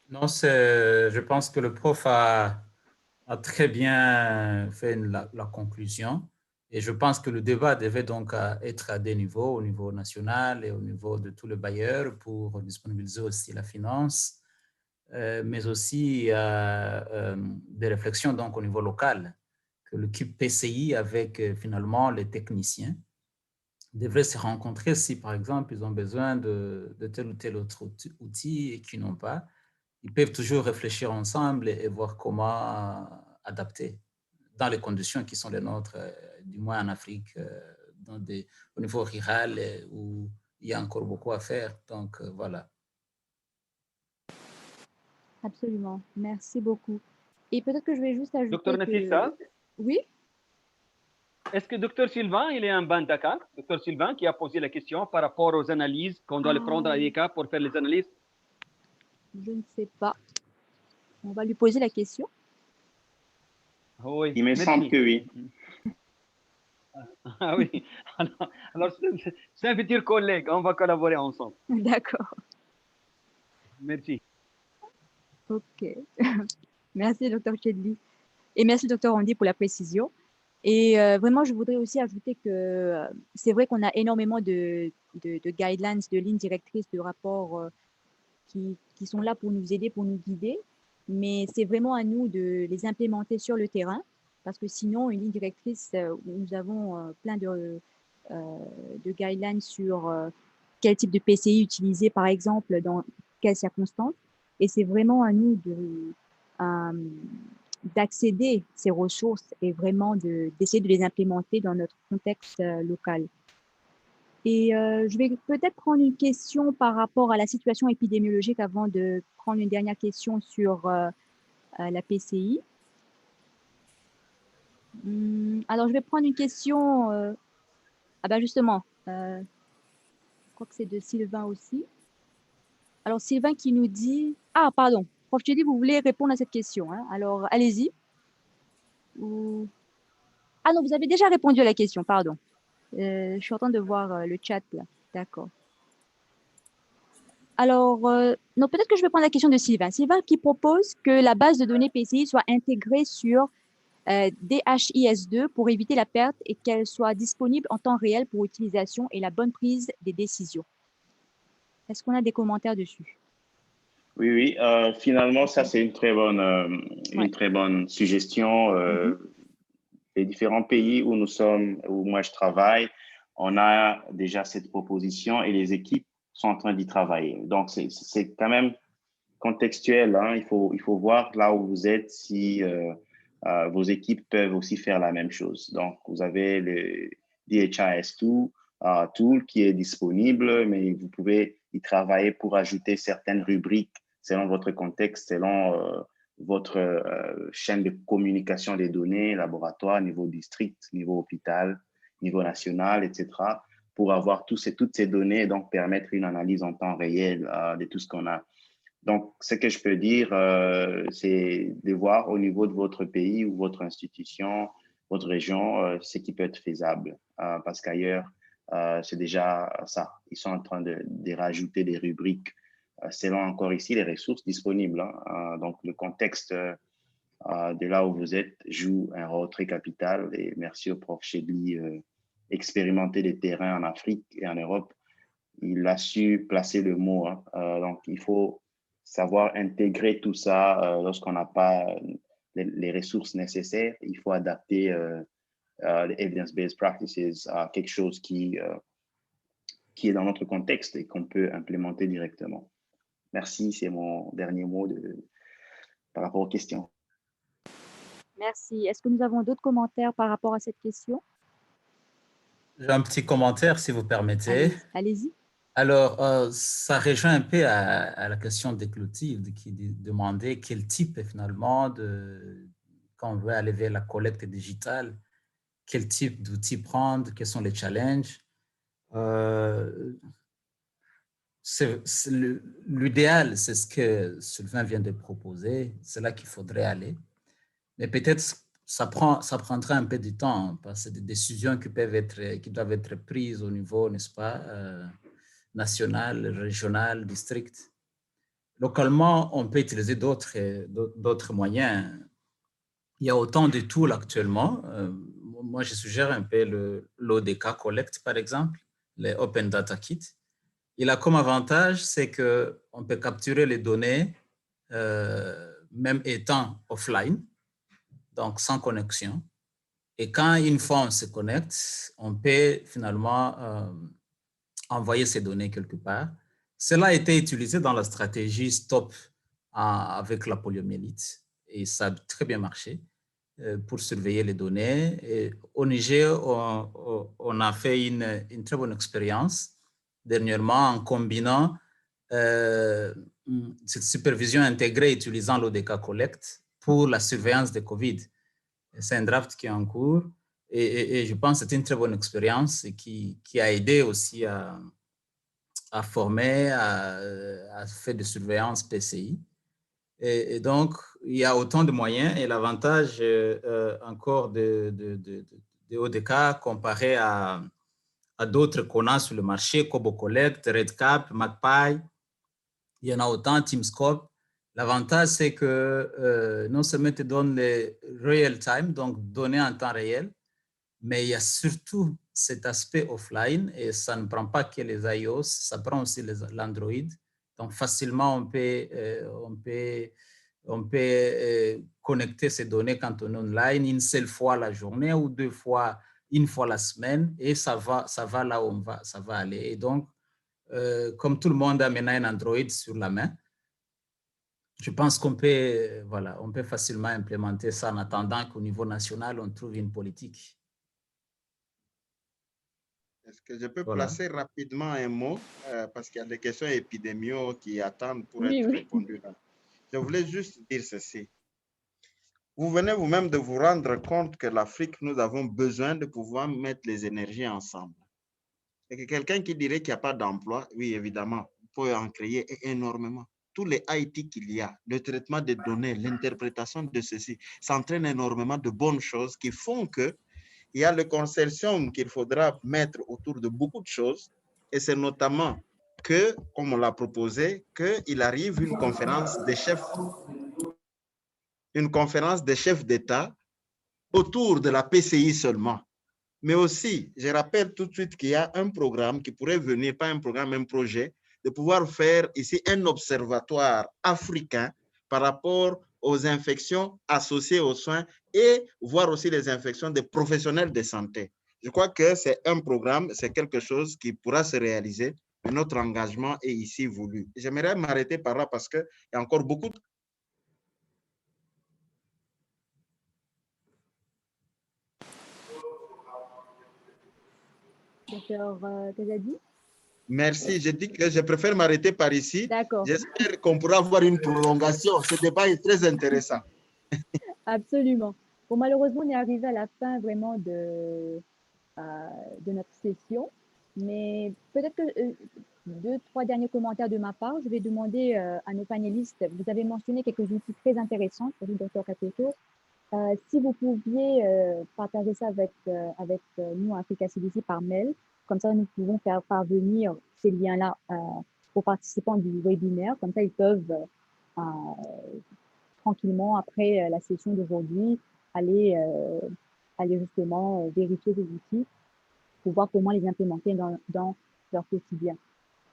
Non, je pense que le prof a très bien fait la conclusion. Et je pense que le débat devait donc être à des niveaux, au niveau national et au niveau de tous les bailleurs pour disponibiliser aussi la finance, mais aussi des réflexions donc au niveau local, que l'équipe PCI avec finalement les techniciens devraient se rencontrer si par exemple ils ont besoin de tel ou tel autre outil et qu'ils n'ont pas. Ils peuvent toujours réfléchir ensemble et voir comment adapter dans les conditions qui sont les nôtres, du moins en Afrique, au niveau rural où il y a encore beaucoup à faire. Donc, voilà. Absolument. Merci beaucoup. Et peut-être que je vais juste ajouter Docteur Nafissa, Oui. est-ce que Docteur Sylvain, il est en bas Dakar? Docteur Sylvain qui a posé la question par rapport aux analyses qu'on doit les prendre à l'IECA pour faire les analyses? Je ne sais pas. On va lui poser la question. Oui. Il me semble que oui. Ah oui. Alors c'est un futur collègue, on va collaborer ensemble. D'accord. Merci. Ok. Merci, Dr. Chedli. Et merci, Dr. Andy, pour la précision. Et vraiment, je voudrais aussi ajouter que c'est vrai qu'on a énormément de guidelines, de lignes directrices, de rapports qui sont là pour nous aider, pour nous guider. Mais c'est vraiment à nous de les implémenter sur le terrain, parce que sinon, une ligne directrice où nous avons plein de guidelines sur quel type de PCI utiliser, par exemple, dans quelles circonstances. Et c'est vraiment à nous d'accéder ces ressources et vraiment d'essayer de les implémenter dans notre contexte local. Et je vais peut-être prendre une question par rapport à la situation épidémiologique avant de prendre une dernière question sur la PCI. Alors, je vais prendre une question. Ah ben justement, je crois que c'est de Sylvain aussi. Alors, Sylvain qui nous dit... Ah, pardon. Prof Chedli, vous voulez répondre à cette question, hein? Alors, allez-y. Ah non, vous avez déjà répondu à la question, pardon. Je suis en train de voir le chat là. D'accord. Alors, non, peut-être que je vais prendre la question de Sylvain. Sylvain qui propose que la base de données PCI soit intégrée sur DHIS2 pour éviter la perte et qu'elle soit disponible en temps réel pour utilisation et la bonne prise des décisions. Est-ce qu'on a des commentaires dessus? Oui, oui. Finalement, ça, c'est une très bonne suggestion. Les différents pays où nous sommes, où moi je travaille, on a déjà cette proposition et les équipes sont en train d'y travailler. Donc, c'est quand même contextuel, hein. Il faut voir là où vous êtes si vos équipes peuvent aussi faire la même chose. Donc, vous avez le DHIS2 tool qui est disponible, mais vous pouvez y travailler pour ajouter certaines rubriques selon votre contexte, selon votre chaîne de communication des données, laboratoire, niveau district, niveau hôpital, niveau national, etc., pour avoir toutes ces données et donc permettre une analyse en temps réel de tout ce qu'on a. Donc, ce que je peux dire, c'est de voir au niveau de votre pays ou votre institution, votre région, ce qui peut être faisable. Parce qu'ailleurs, c'est déjà ça. Ils sont en train de rajouter des rubriques selon encore ici les ressources disponibles. Hein. Donc, le contexte de là où vous êtes joue un rôle très capital. Et merci au prof Chedli, expérimenter des terrains en Afrique et en Europe. Il a su placer le mot. Hein. Donc, il faut savoir intégrer tout ça lorsqu'on n'a pas les ressources nécessaires. Il faut adapter les evidence-based practices à quelque chose qui est dans notre contexte et qu'on peut implémenter directement. Merci, c'est mon dernier mot par rapport aux questions. Merci. Est-ce que nous avons d'autres commentaires par rapport à cette question? J'ai un petit commentaire, si vous permettez. Allez-y. Alors, ça rejoint un peu à la question de Clotilde qui demandait quel type, finalement, quand on veut aller vers la collecte digitale, quel type d'outils prendre, quels sont les challenges. L'idéal, c'est ce que Sylvain vient de proposer, c'est là qu'il faudrait aller. Mais peut-être ça prendra un peu de temps parce que c'est des décisions qui doivent être prises au niveau, n'est-ce pas, national, régional, district. Localement, on peut utiliser d'autres moyens. Il y a autant de tools actuellement. Moi, je suggère un peu l'ODK Collect, par exemple, les Open Data Kit. Il a comme avantage, c'est qu'on peut capturer les données même étant offline, donc sans connexion. Et quand une fois on se connecte, on peut finalement envoyer ces données quelque part. Cela a été utilisé dans la stratégie STOP avec la poliomyélite et ça a très bien marché pour surveiller les données. Et au Niger, on a fait une très bonne expérience dernièrement en combinant cette supervision intégrée utilisant l'ODK Collect pour la surveillance de COVID. C'est un draft qui est en cours et je pense que c'est une très bonne expérience et qui a aidé aussi à former, à faire de surveillance PCI. Et donc, il y a autant de moyens et l'avantage encore de ODK comparé à d'autres qu'on a sur le marché, Kobo Collect, Redcap, MagPie, il y en a autant, TeamScope. L'avantage, c'est que non seulement te donne les real time, donc données en temps réel, mais il y a surtout cet aspect offline et ça ne prend pas que les iOS, ça prend aussi l'Android. Donc, facilement, on peut connecter ces données quand on est online une seule fois la journée ou deux fois, une fois la semaine et ça va là où ça va aller. Et donc, comme tout le monde a maintenant un Android sur la main, je pense qu'on peut, voilà, on peut facilement implémenter ça en attendant qu'au niveau national, on trouve une politique. Est-ce que je peux placer rapidement un mot parce qu'il y a des questions épidémiaux qui attendent pour être répondues là. Je voulais juste dire ceci. Vous venez vous-même de vous rendre compte que l'Afrique, nous avons besoin de pouvoir mettre les énergies ensemble. Et que quelqu'un qui dirait qu'il n'y a pas d'emploi, oui, évidemment, on peut en créer énormément. Tous les IT qu'il y a, le traitement des données, l'interprétation de ceci, ça entraîne énormément de bonnes choses qui font que il y a le consortium qu'il faudra mettre autour de beaucoup de choses. Et c'est notamment que, comme on l'a proposé, qu'il arrive une conférence des chefs d'État autour de la PCI seulement. Mais aussi, je rappelle tout de suite qu'il y a un programme qui pourrait venir, pas un programme, un projet, de pouvoir faire ici un observatoire africain par rapport aux infections associées aux soins et voir aussi les infections des professionnels de santé. Je crois que c'est un programme, c'est quelque chose qui pourra se réaliser, mais notre engagement est ici voulu. J'aimerais m'arrêter par là parce qu'il y a encore beaucoup de... Docteur Kazadi? Merci, je dis que je préfère m'arrêter par ici. D'accord. J'espère qu'on pourra avoir une prolongation. Ce débat est très intéressant. Absolument. Bon, malheureusement, on est arrivé à la fin vraiment de notre session, mais peut-être que deux, trois derniers commentaires de ma part. Je vais demander à nos panélistes, vous avez mentionné quelques outils très intéressants pour le Dr Kapeto. Si vous pouviez partager ça avec nous à Africa CDC par mail, comme ça nous pouvons faire parvenir ces liens-là aux participants du webinaire, comme ça ils peuvent tranquillement après la session d'aujourd'hui aller justement vérifier ces outils pour voir comment les implémenter dans leur quotidien.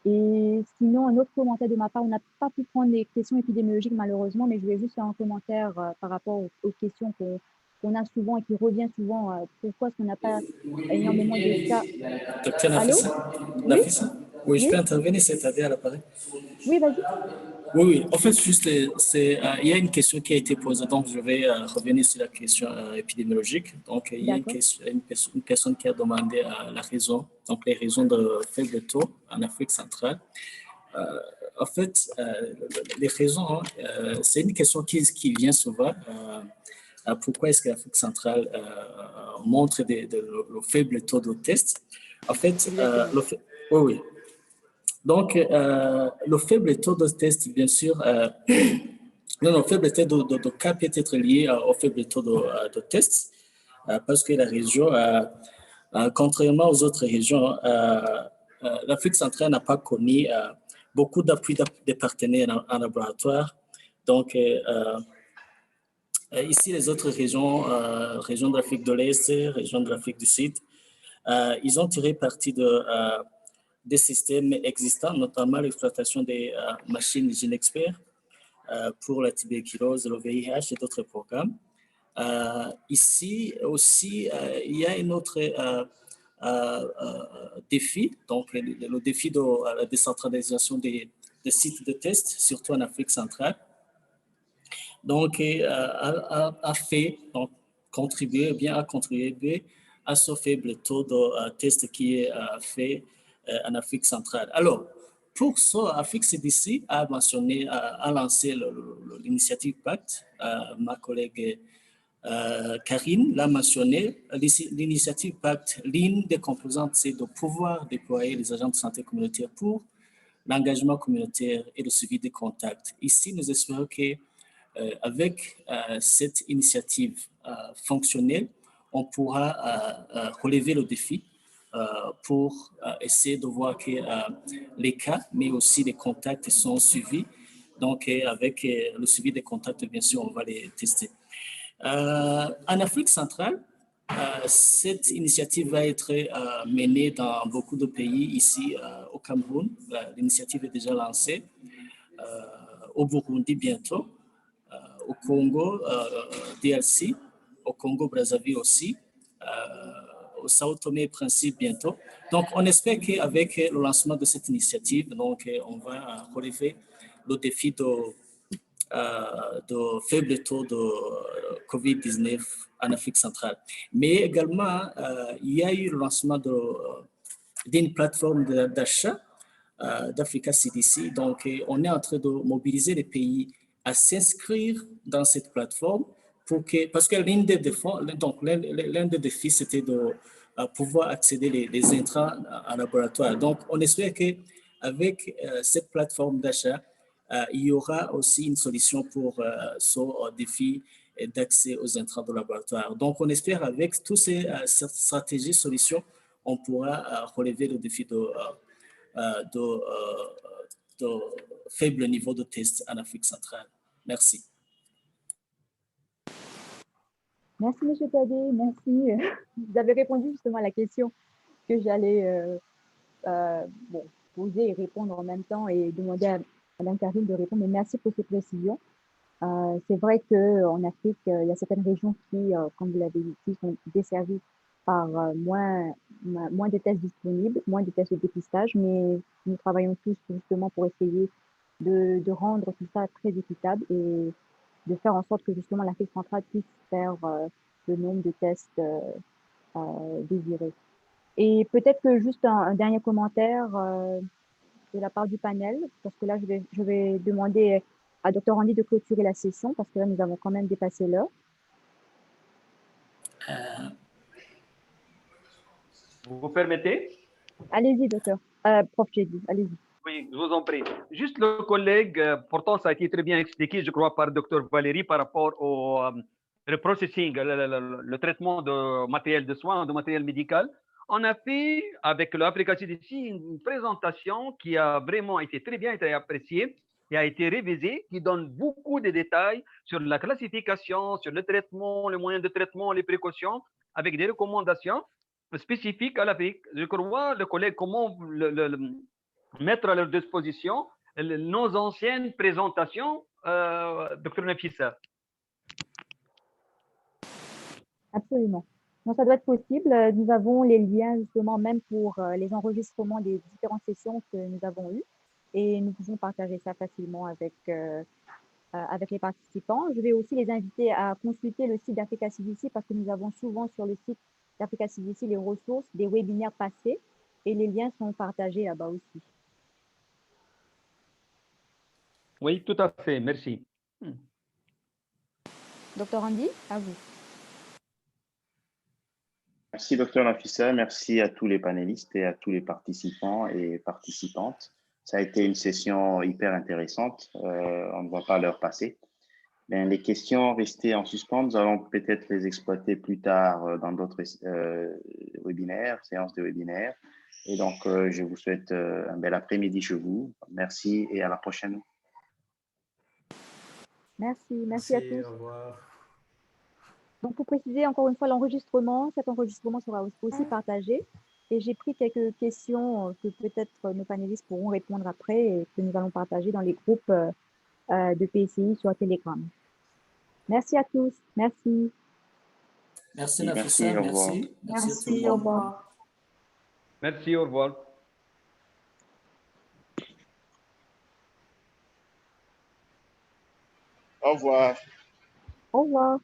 Et sinon, un autre commentaire de ma part, on n'a pas pu prendre les questions épidémiologiques malheureusement, mais je voulais juste faire un commentaire par rapport aux questions qu'on a souvent et qui revient souvent. Pourquoi est-ce qu'on n'a pas énormément de cas? Docteur Nafissa, oui, je peux intervenir, c'est-à-dire à l'appareil? Oui, vas-y. Oui, en fait, juste, il y a une question qui a été posée, donc je vais revenir sur la question épidémiologique. Donc, il y a une personne qui a demandé la raison, donc les raisons de faible taux en Afrique centrale. En fait, les raisons, c'est une question qui vient souvent. Pourquoi est-ce que l'Afrique centrale montre le faible taux de tests? En fait, oui. Donc, le faible taux de test, bien sûr, le faible taux de cas peut être lié au faible taux de tests, parce que la région, contrairement aux autres régions, l'Afrique centrale n'a pas connu beaucoup d'appui des partenaires en laboratoire. Donc, ici, les autres régions, régions de l'Afrique de l'Est, régions de l'Afrique du Sud, ils ont tiré parti des systèmes existants, notamment l'exploitation des machines GeneXpert pour la tuberculose, le VIH et d'autres programmes. Ici aussi, il y a un autre défi, donc le défi de la décentralisation des sites de tests, surtout en Afrique centrale. Donc, a contribué à ce faible taux de tests qui est fait en Afrique centrale. Alors, Pour ça, Afrique CDC a mentionné, a lancé l'initiative Pacte. Ma collègue Karine l'a mentionné. L'initiative Pacte, l'une des composantes, c'est de pouvoir déployer les agents de santé communautaire pour l'engagement communautaire et le suivi des contacts. Ici, nous espérons qu'avec cette initiative fonctionnelle, on pourra relever le défi pour essayer de voir que les cas, mais aussi les contacts sont suivis. Donc, avec le suivi des contacts, bien sûr, on va les tester. En Afrique centrale, cette initiative va être menée dans beaucoup de pays. Ici, au Cameroun, l'initiative est déjà lancée. Au Burundi, bientôt. Au Congo, DRC. Au Congo-Brazzaville aussi. Au Sao Tomé et Principe bientôt. Donc, on espère qu'avec le lancement de cette initiative, donc, on va relever le défi de faible taux de COVID-19 en Afrique centrale. Mais également, il y a eu le lancement d'une plateforme d'achat d'Africa CDC. Donc, on est en train de mobiliser les pays à s'inscrire dans cette plateforme parce que l'un des défis, c'était de pouvoir accéder les intrants en laboratoire. Donc, on espère qu'avec cette plateforme d'achat, il y aura aussi une solution pour ce défi d'accès aux intrants de laboratoire. Donc, on espère avec toutes ces stratégies, solutions, on pourra relever le défi de faible niveau de test en Afrique centrale. Merci. Merci, M. Tadé. Merci. Vous avez répondu justement à la question que j'allais poser et répondre en même temps et demander à Mme Karine de répondre. Mais merci pour ces précisions. C'est vrai qu'en Afrique, il y a certaines régions qui, comme vous l'avez dit, sont desservies par moins de tests disponibles, moins de tests de dépistage, mais nous travaillons tous justement pour essayer de rendre tout ça très équitable et de faire en sorte que justement l'Afrique centrale puisse faire le nombre de tests désirés. Et peut-être que juste un dernier commentaire de la part du panel, parce que là, je vais demander à Dr. Andy de clôturer la session, parce que là, nous avons quand même dépassé l'heure. Vous permettez? Allez-y, docteur. Prof. Chedi, allez-y. Oui, je vous en prie. Juste le collègue, pourtant ça a été très bien expliqué, je crois, par Dr. Valérie par rapport au reprocessing, le traitement de matériel de soins, de matériel médical. On a fait, avec l'Africa CDC, une présentation qui a vraiment été très bien été appréciée et a été révisée, qui donne beaucoup de détails sur la classification, sur le traitement, les moyens de traitement, les précautions, avec des recommandations spécifiques à l'Afrique. Je crois, le collègue, comment mettre à leur disposition nos anciennes présentations, Dr. Nafissa. Absolument. Donc, ça doit être possible. Nous avons les liens justement même pour les enregistrements des différentes sessions que nous avons eues et nous pouvons partager ça facilement avec les participants. Je vais aussi les inviter à consulter le site d'Africa CDC parce que nous avons souvent sur le site d'Africa CDC les ressources des webinaires passés et les liens sont partagés là-bas aussi. Oui, tout à fait. Merci. Dr. Andy, à vous. Merci, Dr. Nafissa. Merci à tous les panélistes et à tous les participants et participantes. Ça a été une session hyper intéressante. On ne voit pas l'heure passer. Ben, les questions restées en suspens, nous allons peut-être les exploiter plus tard dans d'autres webinaires, séances de webinaires. Et donc, je vous souhaite un bel après-midi chez vous. Merci et à la prochaine. Merci à tous. Au revoir. Donc, pour préciser encore une fois l'enregistrement, cet enregistrement sera aussi partagé. Et j'ai pris quelques questions que peut-être nos panélistes pourront répondre après et que nous allons partager dans les groupes de PCI sur Telegram. Merci à tous. Merci. Merci, Nafissa. Merci. Merci, au revoir. Merci, au revoir. Au revoir. Au revoir.